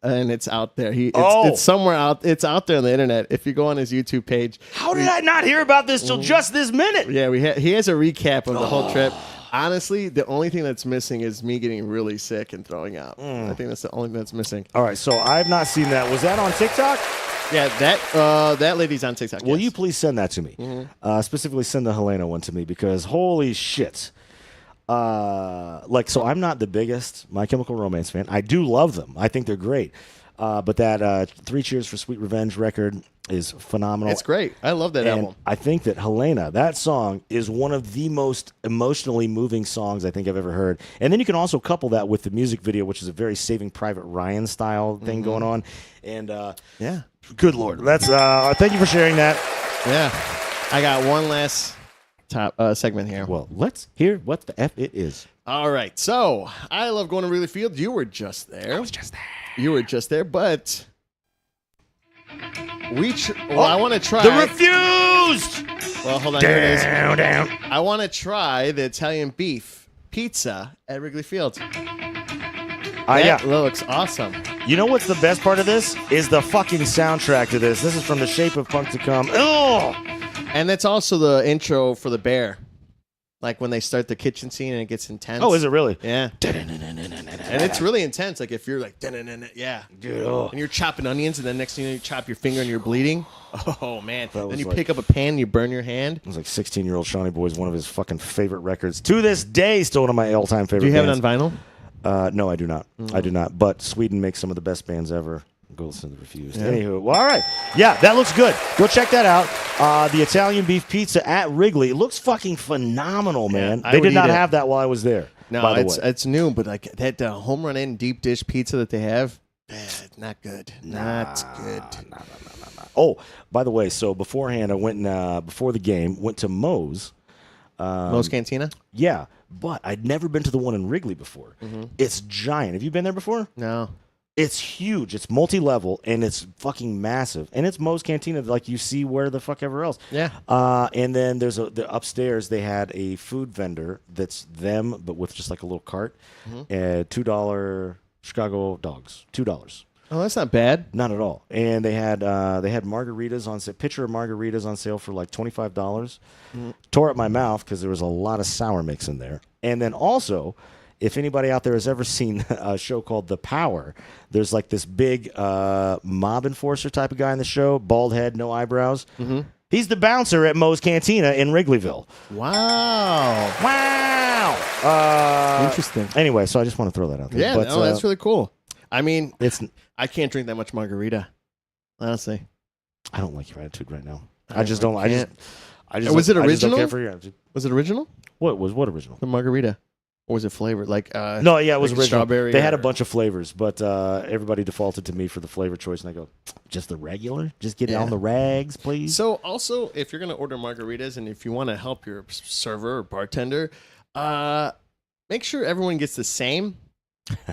and it's out there. It's somewhere out. It's out there on the internet. If you go on his YouTube page, How did I not hear about this till just this minute? yeah, he has a recap of the whole trip. Honestly, the only thing that's missing is me getting really sick and throwing up. I think that's the only thing that's missing. All right, so I've not seen that. Was that on TikTok? Yeah, that lady's on TikTok. Will yes. you please send that to me? Specifically, send the Helena one to me because holy shit. So I'm not the biggest My Chemical Romance fan. I do love them. I think they're great. But that 3 Cheers for Sweet Revenge record is phenomenal. It's great. I love that And album. I think that Helena, that song, is one of the most emotionally moving songs I think I've ever heard. And then you can also couple that with the music video, which is a very Saving Private Ryan style thing going on. And Yeah. good Lord. That's thank you for sharing that. Yeah. I got one last top segment here. Well, let's hear what the F it is. All right. So I love going to Wrigley Field. You were just there. I was just there. You were just there, but I want to try. The Refused! Well, hold on. Here it is. Down. I want to try the Italian beef pizza at Wrigley Field. Yeah. That looks awesome. You know what's the best part of this? Is the fucking soundtrack to this. This is from The Shape of Punk to Come. Oh! And that's also the intro for The Bear. Like when they start the kitchen scene and it gets intense. Oh, is it really? Yeah. And it's really intense. Like if you're like, yeah. Dude, oh. And you're chopping onions and then next thing you know, you chop your finger and you're bleeding. Oh, man. That was Then you like- pick up a pan and you burn your hand. It was like 16-year-old Shawnee Boy is one of his fucking favorite records. To this day, still one of my all-time favorite Do you have bands. it on vinyl? No, I do not. I do not. But Sweden makes some of the best bands ever. Go listen to The Refused. Yeah. Anywho, well, all right. Yeah, that looks good. Go check that out. The Italian beef pizza at Wrigley. It looks fucking phenomenal, man. I They would did not eat it. have that while I was there. No, by the way. it's new, but like that home run in deep dish pizza that they have, not good. Not good. Oh, by the way, so beforehand, I went and, before the game, went to Moe's. Moe's Cantina? Yeah, but I'd never been to the one in Wrigley before. Mm-hmm. It's giant. Have you been there before? No. It's huge. It's multi-level, and it's fucking massive. And it's Moe's Cantina, like you see where the fuck ever else. Yeah. And then there's upstairs, they had a food vendor that's them, but with just like a little cart. $2 Chicago dogs. $2. Oh, that's not bad. Not at all. And they had margaritas on sale, pitcher of margaritas on sale for like $25. Tore up my mouth because there was a lot of sour mix in there. And then also, if anybody out there has ever seen a show called The Power, there's like this big mob enforcer type of guy in the show, bald head, no eyebrows. He's the bouncer at Moe's Cantina in Wrigleyville. Wow. Wow. Interesting. Anyway, so I just want to throw that out there. Yeah, But, no, that's really cool. I mean, it's. I can't drink that much margarita, honestly. I don't like your attitude right now. I I just don't. I just. Was it I just don't original? care for your attitude. Was it original? What original? The margarita? Or was it flavored? Like No, yeah, it was like original. strawberry They had a or- bunch of flavors, but everybody defaulted to me for the flavor choice, and I go, just the regular? Just get it Yeah. on the rags, please. So also, if you're going to order margaritas and if you want to help your server or bartender, make sure everyone gets the same.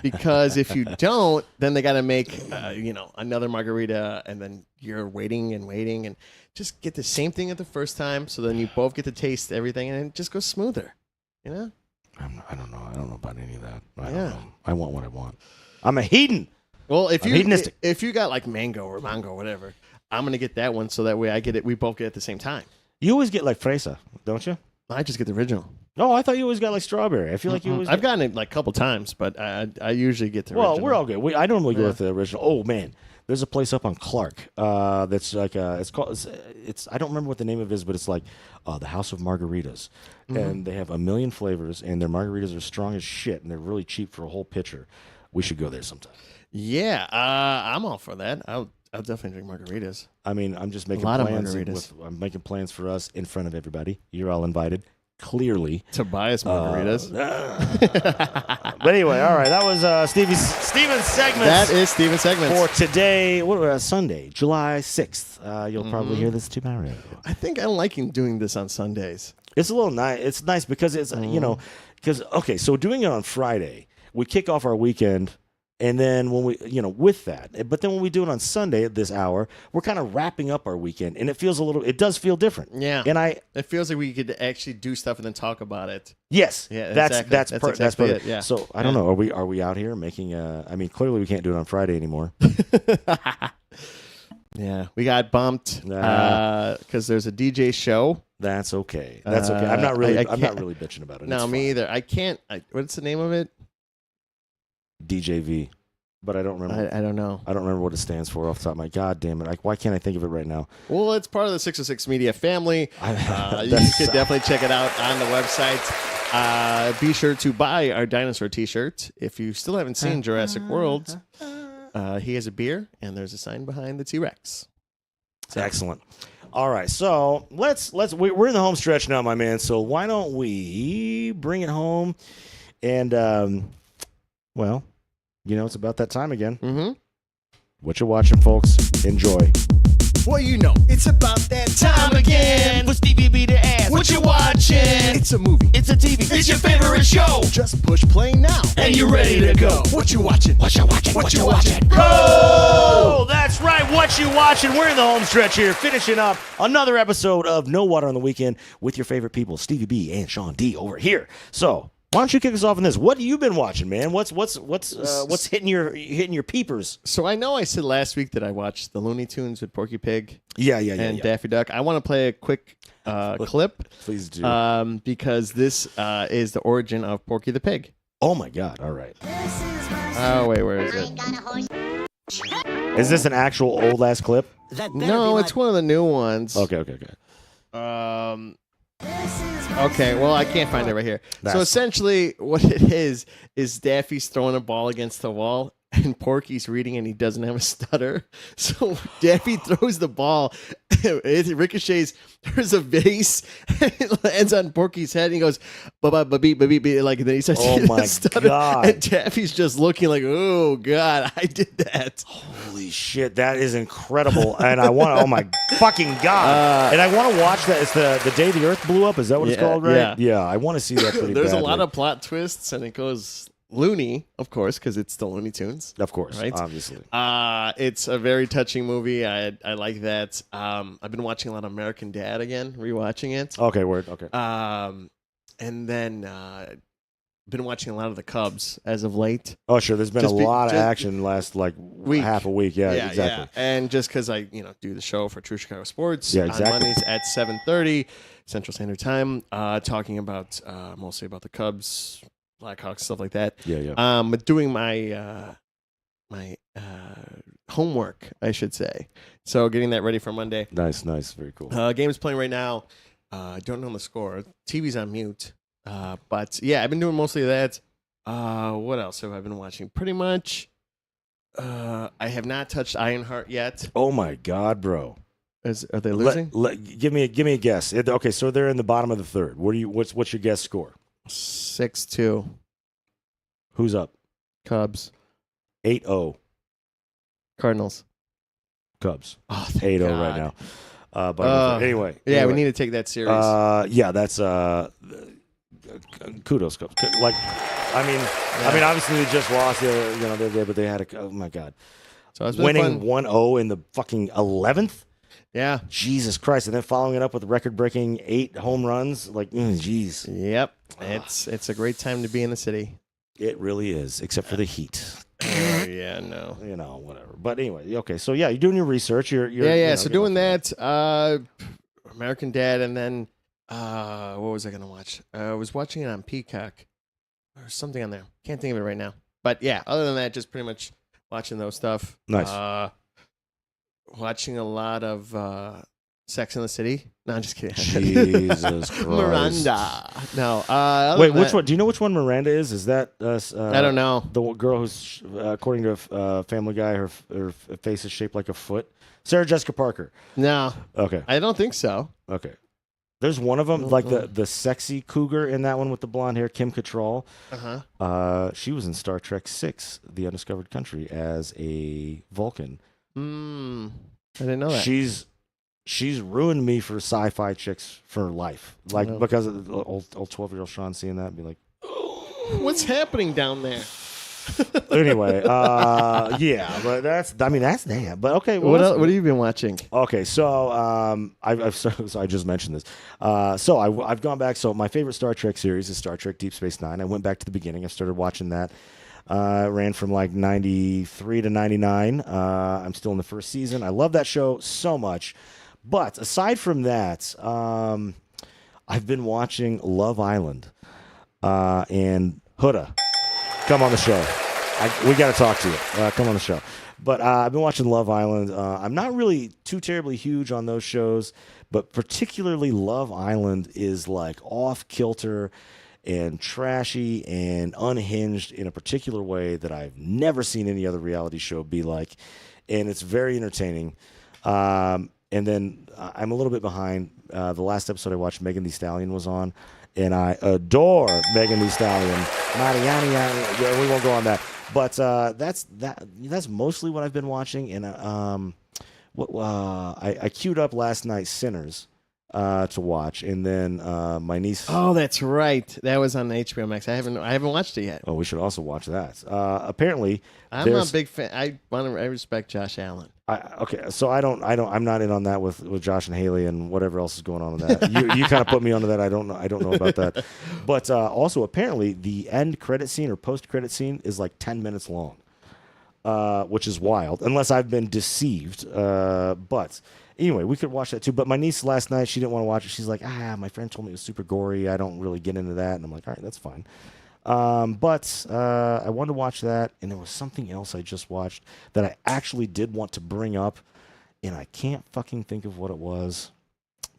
Because if you don't, then they got to make, another margarita, and then you're waiting and just get the same thing at the first time. So then you both get to taste everything, and it just goes smoother. You know? I don't know. I don't know about any of that. I Yeah. don't know. I want what I want. I'm a heathen. Well, I'm hedonistic. if you got like mango or mango, whatever, I'm gonna get that one so that way I get it. We both get it at the same time. You always get like fresa, don't you? I just get the original. No, I thought you always got like strawberry. I feel like you always. I've gotten it like a couple times, but I usually get the Well, original. we're all good. I normally go Yeah. with the original. Oh man, there's a place up on Clark that's like it's called. It's I don't remember what the name of it is, but it's like the House of Margaritas, and they have a million flavors, and their margaritas are strong as shit, and they're really cheap for a whole pitcher. We should go there sometime. Yeah, I'm all for that. I'll definitely drink margaritas. I mean, I'm just making lot of plans. margaritas. I'm making plans for us in front of everybody. You're all invited. Clearly. Tobias margaritas. But anyway, all right. That was Steven's segment. That is Steven segments. for today. Sunday, July 6th. You'll probably hear this tomorrow. I think I'm liking doing this on Sundays. It's a little nice. It's nice because it's okay. So doing it on Friday, we kick off our weekend, and then when we with that, but then when we do it on Sunday at this hour, we're kind of wrapping up our weekend, and it does feel different. Yeah. And It feels like we could actually do stuff and then talk about it. yes, Yeah, that's exactly. that's That's that's exactly perfect. it, yeah. So I don't know. Are we out here making? I mean, clearly we can't do it on Friday anymore. Yeah, we got bumped Nah. because there's a DJ show. That's okay. That's okay. I'm not I really. I'm can't- not really bitching about it. No, It's me fine. either. I can't. What's the name of it? DJV, but I don't remember. I don't know. I don't remember what it stands for off the top of my. God damn it! Like, why can't I think of it right now? Well, it's part of the 606 Media family. You That's- could definitely check it out on the website. Be sure to buy our dinosaur T-shirt. If you still haven't seen Jurassic World, he has a beer, and there's a sign behind the T-Rex. Excellent. All right, so we're in the home stretch now, my man. So why don't we bring it home? And well, it's about that time again. Mm-hmm. What you watching, folks? Enjoy. Well, it's about that time again. For Stevie B to ask, What you watching? watching. It's a movie. It's a TV. It's your favorite show. Just push play now. And you're ready to go. What you watching? What you watching? What you watching? Oh, that's right. What you watching? We're in the home stretch here, finishing up another episode of No Water on the Weekend with your favorite people, Stevie B and Sean D over here. So why don't you kick us off on this? What have you been watching, man? What's hitting your peepers? So I know I said last week that I watched the Looney Tunes with Porky Pig Yeah. and Daffy Duck. I want to play a quick clip Please do. because this is the origin of Porky the Pig. Oh my God! All right. Oh wait, where is it? Is this an actual old ass clip? No, it's one of the new ones. Okay. Okay, well, I can't find it right here. So That's essentially, what it is Daffy's throwing a ball against the wall, and Porky's reading, and he doesn't have a stutter. So Daffy throws the ball, it ricochets. There's a vase, and it lands on Porky's head, and he goes, ba-ba-ba-beep, ba-beep, like, and then he starts Oh getting my a stutter. God. And Daffy's just looking like, oh, God, I did that. Holy shit, that is incredible. And I want to, oh my fucking God. And I want to watch that. It's the day the earth blew up. Is that what it's Yeah, called, right? yeah. I want to see that pretty There's a badly. lot of plot twists, and it goes loony, of course, because it's the Looney Tunes. Of course, Right? obviously. It's a very touching movie. I like that. I've been watching a lot of American Dad again, rewatching it. Okay, word. Okay. And then been watching a lot of the Cubs as of late. Oh, sure. There's been just a be- lot of just- action last Week. half a week. Yeah, exactly. And just because I do the show for True Chicago Sports Yeah, exactly. on Mondays at 7:30 Central Standard Time, talking about mostly about the Cubs, Blackhawks, stuff like that. Yeah. But doing my homework, I should say. So getting that ready for Monday. Nice. Very cool. Game's playing right now. I don't know the score. TV's on mute. But yeah, I've been doing mostly that. What else have I been watching? Pretty much. I have not touched Ironheart yet. Oh my God, bro. Are they losing? Give me a guess. Okay, so they're in the bottom of the third. What's your guess score? 6-2 Who's up? Cubs. 8-0 Cardinals. Cubs. Oh, thank 8-0 God. right now. But anyway. Yeah, we need to take that series. Yeah, that's kudos, Cubs. Like, I mean, obviously they just lost the other day, but they had oh my God, So it's been winning fun. 1-0 in the fucking 11th. Yeah. Jesus Christ, and then following it up with record-breaking 8 home runs. Like, jeez, Yep. It's a great time to be in the city. it really is, except for the heat. Oh, yeah, no. Whatever. But anyway, okay. So yeah, you're doing your research. You're So doing that, American Dad, and then what was I gonna watch? I was watching it on Peacock or something on there. Can't think of it right now. But yeah, other than that, just pretty much watching those stuff. Nice. Watching a lot of Sex in the City. No, I'm just kidding. Jesus Christ. Miranda. No. Other Wait, than which that, one? Do you know which one Miranda is? Is that I don't know. the girl who's according to Family Guy, her face is shaped like a foot? Sarah Jessica Parker. No, Okay. I don't think so. Okay. There's one of them, like the sexy cougar in that one with the blonde hair, Kim Cattrall. Uh-huh. She was in Star Trek VI, The Undiscovered Country, as a Vulcan. I didn't know that. She's ruined me for sci-fi chicks for life. Like, No. because of the old 12-year-old Sean seeing that and be like, What's happening down there? anyway, yeah, but that's that. But okay, well, What have you been watching? okay, so I just mentioned this. So I've gone back. So my favorite Star Trek series is Star Trek Deep Space Nine. I went back to the beginning. I started watching that. It ran from like 93 to 99. I'm still in the first season. I love that show so much. But aside from that, I've been watching Love Island and Huda. Come on the show. We got to talk to you. Come on the show. But I've been watching Love Island. I'm not really too terribly huge on those shows, but particularly Love Island is like off kilter and trashy and unhinged in a particular way that I've never seen any other reality show be like. And it's very entertaining. And then I'm a little bit behind. The last episode I watched, Megan Thee Stallion was on. And I adore Megan Thee Stallion. Mariani, yeah, we won't go on that. But that's mostly what I've been watching. And I queued up last night Sinners. to watch, and then my niece. Oh, that's right. That was on HBO Max. I haven't watched it yet. Oh, we should also watch that. Apparently, I'm not a big fan. I respect Josh Allen. Okay, so I'm not in on that with Josh and Haley and whatever else is going on in that. You kind of put me onto that. I don't know about that. But also apparently the end credit scene or post credit scene is like 10 minutes long, which is wild unless I've been deceived. But anyway, we could watch that too. But my niece last night, she didn't want to watch it. She's like, my friend told me it was super gory. I don't really get into that. And I'm like, all right, that's fine. But I wanted to watch that, and there was something else I just watched that I actually did want to bring up, and I can't fucking think of what it was.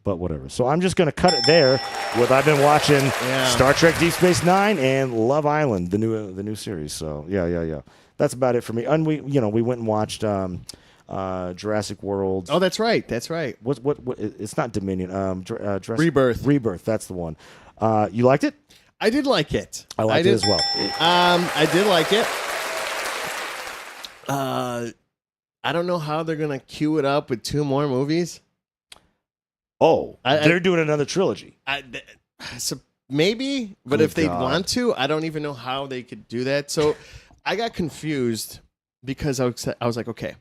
But whatever. So I'm just gonna cut it there. With I've been watching Star Trek: Deep Space Nine and Love Island, the new series. So yeah. That's about it for me. And we went and watched Jurassic World. Oh, that's right. What? It's not Dominion. Jurassic Rebirth. Rebirth. That's the one. You liked it? I did like it. I liked it as well. I did like it. I don't know how they're gonna queue it up with 2 more movies. Oh, they're doing another trilogy. So maybe, but Good if they God. want to, I don't even know how they could do that. So I got confused because I was like, okay,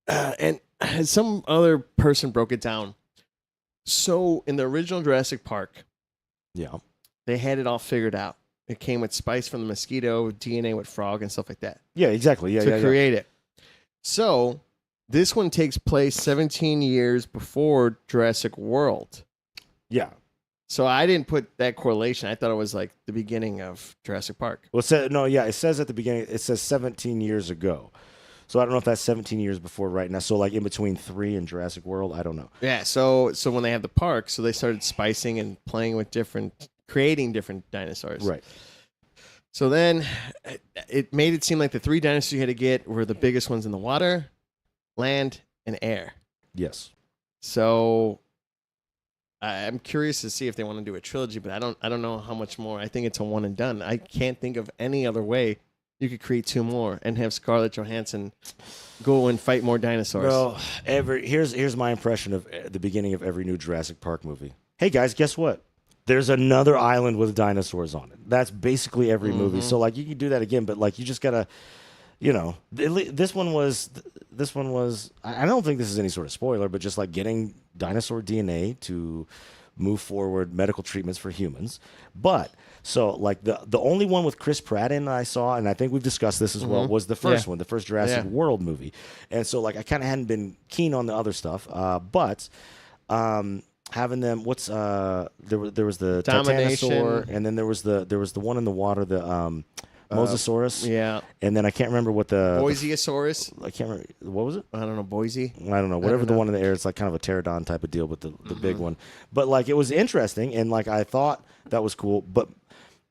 and some other person broke it down. So in the original Jurassic Park, Yeah. they had it all figured out. It came with spice from the mosquito, DNA with frog, and stuff like that Yeah, exactly. Yeah, to yeah. create it. So this one takes place 17 years before Jurassic World. Yeah. So I didn't put that correlation. I thought it was like the beginning of Jurassic Park. Well, it says at the beginning, it says 17 years ago. So I don't know if that's 17 years before right now. So like in between 3 and Jurassic World, I don't know. Yeah. So when they have the park, so they started spicing and playing with creating different dinosaurs. Right. So then it made it seem like the 3 dinosaurs you had to get were the biggest ones in the water, land, and air. Yes. So I'm curious to see if they want to do a trilogy, but I don't know how much more. I think it's a one and done. I can't think of any other way you could create 2 more and have Scarlett Johansson go and fight more dinosaurs. Well, here's my impression of the beginning of every new Jurassic Park movie. Hey guys, guess what? There's another island with dinosaurs on it. That's basically every movie. So like you can do that again, but like you just gotta, this one was. I don't think this is any sort of spoiler, but just like getting dinosaur DNA to move forward medical treatments for humans. But so like the only one with Chris Pratt in I saw, and I think we've discussed this as well, was the first one, the first Jurassic World movie. And so like I kind of hadn't been keen on the other stuff, but having them, there was the Domination. Titanosaur, and then there was the one in the water, the Mosasaurus. Yeah. And then I can't remember what the Boiseosaurus. I can't remember what was it. I don't know. Boise. I don't know. Whatever the one in the air, it's like kind of a pterodon type of deal, but the big one. But like it was interesting, and like I thought that was cool. But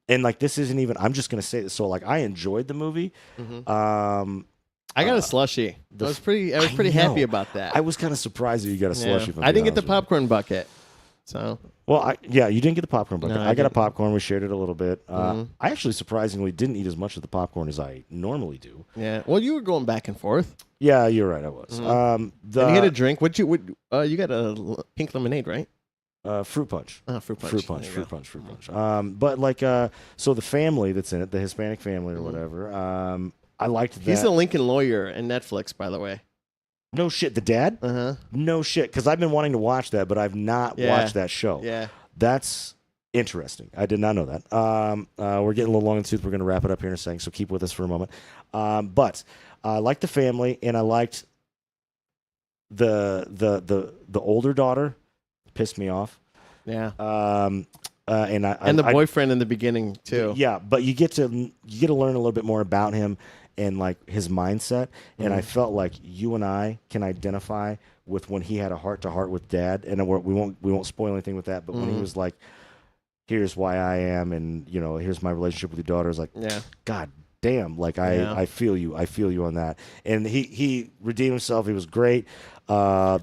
and like this isn't even. I'm just gonna say this. So like I enjoyed the movie. I got a slushie. I was pretty happy about that. I was kind of surprised that you got a Yeah. slushie. if I'm I didn't being get the honest with you. popcorn bucket. So Well, you didn't get the popcorn bucket. No, I I got a didn't. popcorn. We shared it a little bit. I actually surprisingly didn't eat as much of the popcorn as I normally do. yeah. Well, you were going back and forth. Yeah, you're right. I was. And you had a drink. You got a pink lemonade, right? Fruit punch. Oh, fruit punch. Fruit punch, There you fruit go. punch, fruit punch. But like, so the family that's in it, the Hispanic family or whatever, I liked that. He's the Lincoln Lawyer in Netflix, by the way. No shit, the dad? Uh-huh. No shit, because I've been wanting to watch that, but I've not Yeah. watched that show. Yeah. That's interesting. I did not know that. We're getting a little long in the tooth. We're going to wrap it up here in a second, so keep with us for a moment. But I liked the family, and I liked the older daughter. Pissed me off. Yeah. And The boyfriend in the beginning too. Yeah, but you get to learn a little bit more about him and like his mindset. And I felt like you and I can identify with when he had a heart to heart with Dad. And we won't spoil anything with that. But when he was like, "Here's why I am," and here's my relationship with your daughter. Is like, Yeah. God damn, like I feel you on that. And he redeemed himself. He was great. The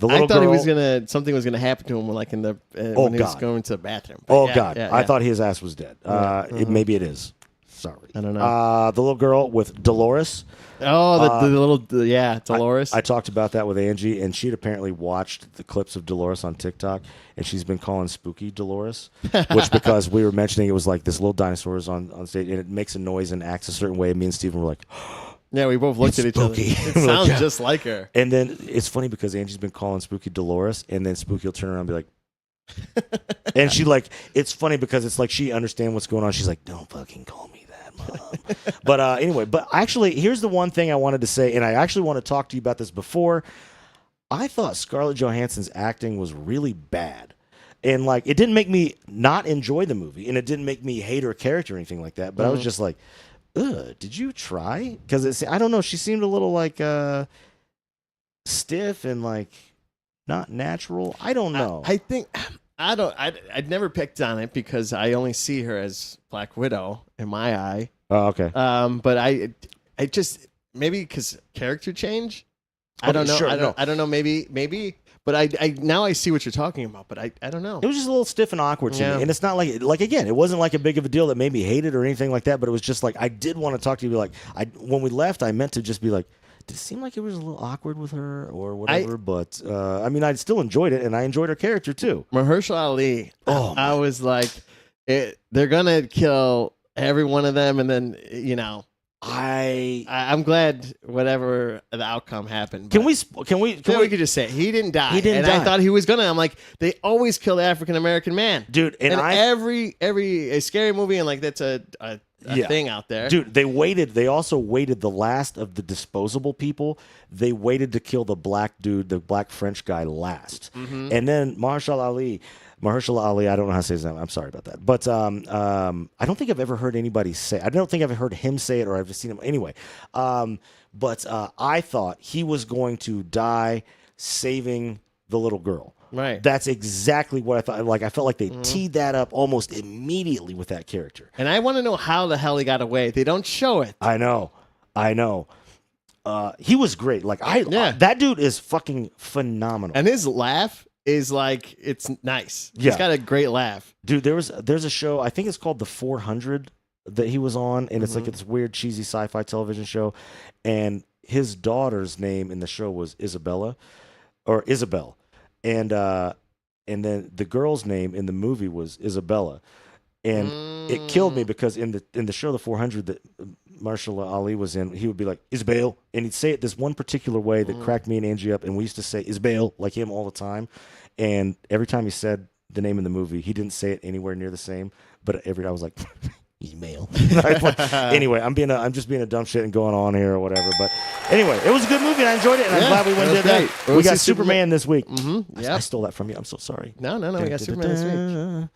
little I thought girl, something was gonna happen to him, like in the Oh, when he was God. going to the bathroom. But Oh yeah, God, yeah, I yeah. thought his ass was dead. Maybe it is. Sorry. I don't know. The little girl with Dolores. Oh, the little Dolores. I talked about that with Angie, and she'd apparently watched the clips of Dolores on TikTok, and she's been calling Spooky Dolores, which because we were mentioning it was like this little dinosaur is on stage, and it makes a noise and acts a certain way. Me and Steven were like, yeah, we both looked It's at each other. spooky. It We're like, sounds yeah. just like her. and then it's funny because Angie's been calling Spooky Dolores, and then Spooky will turn around and be like, and she like, it's funny because it's like she understands what's going on. She's like, don't fucking call me that, Mom. But anyway, but actually, here's the one thing I wanted to say, and I actually want to talk to you about this before. I thought Scarlett Johansson's acting was really bad. And like, it didn't make me not enjoy the movie, and it didn't make me hate her character or anything like that. But I was just like, ugh, did you try? Because I don't know, she seemed a little like stiff and like not natural. I don't know. I think I'd never picked on it because I only see her as Black Widow in my eye. Oh, okay. But I just maybe because character change. I Okay, don't know. sure, I don't know. Maybe. But I now I see what you're talking about. But I don't know. It was just a little stiff and awkward to Yeah. me. And it's not like again, it wasn't like a big of a deal that made me hate it or anything like that, but it was just like I did want to talk to you like when we left, I meant to just be like, did it seem like it was a little awkward with her or whatever? But I mean, I still enjoyed it, and I enjoyed her character too. Mahershala Ali. Oh, I was like, they're gonna kill every one of them, and then I'm glad whatever the outcome happened. Can but we we could just say he didn't die. He didn't and I die. thought he was gonna. I'm like, they always kill the African American man, dude, and every a scary movie, and like that's a Yeah. thing out there. Dude, they also waited the last of the disposable people. They waited to kill the black dude, the black French guy last. Mm-hmm. And then Mahershala Ali, I don't know how to say his name. I'm sorry about that. But I don't think I've ever heard anybody say, I don't think I've heard him say it or I've seen him anyway. But I thought he was going to die saving the little girl. Right. That's exactly what I thought. Like, I felt like they teed that up almost immediately with that character. And I want to know how the hell he got away. They don't show it. I know. He was great. Like that dude is fucking phenomenal. And his laugh is like, it's nice. Yeah. He's got a great laugh. Dude, there's a show, I think it's called The 400 that he was on, and it's like this weird cheesy sci-fi television show, and his daughter's name in the show was Isabel. And then the girl's name in the movie was Isabella. And it killed me because in the show The 400 that Mahershala Ali was in, he would be like, Isabel, and he'd say it this one particular way that cracked me and Angie up, and we used to say Isabel like him all the time. And every time he said the name in the movie, he didn't say it anywhere near the same, but I was like, Isabel. Anyway, I'm just being a dumb shit and going on here or whatever. But anyway, it was a good movie and I enjoyed it, and I'm glad we went and did great. that. We'll We got see Superman this week. Mm-hmm. I Yeah. stole that from you. I'm so sorry. No. We got Superman this week.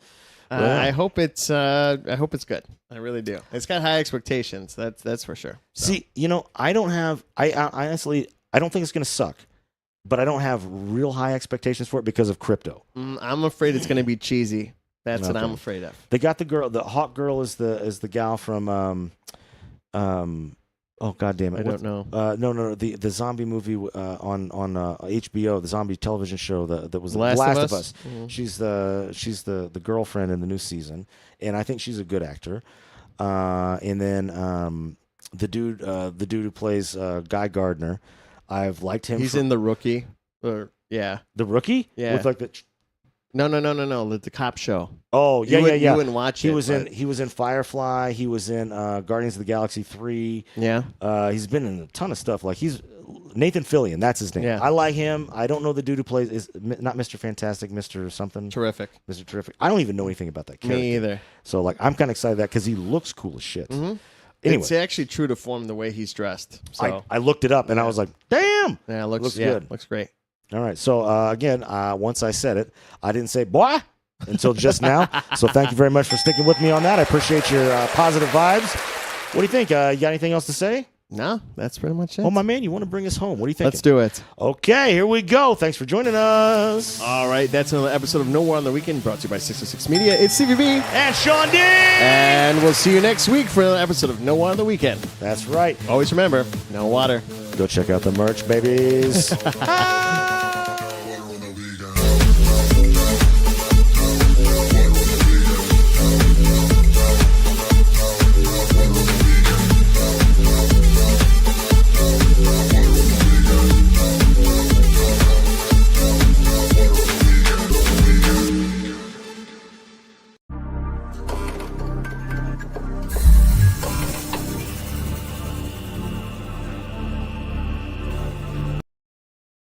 I hope it's good. I really do. It's got high expectations. That's for sure. So. See, I honestly, I don't think it's going to suck, but I don't have real high expectations for it because of crypto. I'm afraid it's going to be cheesy. That's what Okay. I'm afraid of. They got the hot girl is the gal from oh god damn it. I don't know. No, the zombie movie on HBO, the zombie television show that was The Last Last of of Us. Us? Mhm. She's the girlfriend in the new season, and I think she's a good actor. And then the dude who plays Guy Gardner, I've liked him. He's in The Rookie. The Rookie. Yeah. With like the No. The cop show. oh yeah. You wouldn't watch He it. was but- he was in Firefly. He was in Guardians of the Galaxy 3. Yeah. He's been in a ton of stuff. Like he's Nathan Fillion. That's his name. Yeah. I like him. I don't know the dude who plays is not Mr. Fantastic, Mr. something, Terrific. Mr. Terrific. I don't even know anything about that character. Me either. So like I'm kind of excited that because he looks cool as shit. Mm-hmm. Anyway, It's actually true to form the way he's dressed. So I looked it up and I was like, damn. yeah, it looks good. Looks great. All right. So again, once I said it, I didn't say boy until just now. So thank you very much for sticking with me on that. I appreciate your positive vibes. What do you think? You got anything else to say? No, that's pretty much it. Oh, my man, you want to bring us home. What do you think? Let's do it. Okay, here we go. Thanks for joining us. All right, that's another episode of No War on the Weekend brought to you by 606 Media. It's CVB. And Sean D. And we'll see you next week for another episode of No War on the Weekend. That's right. Always remember, no water. Go check out the merch, babies.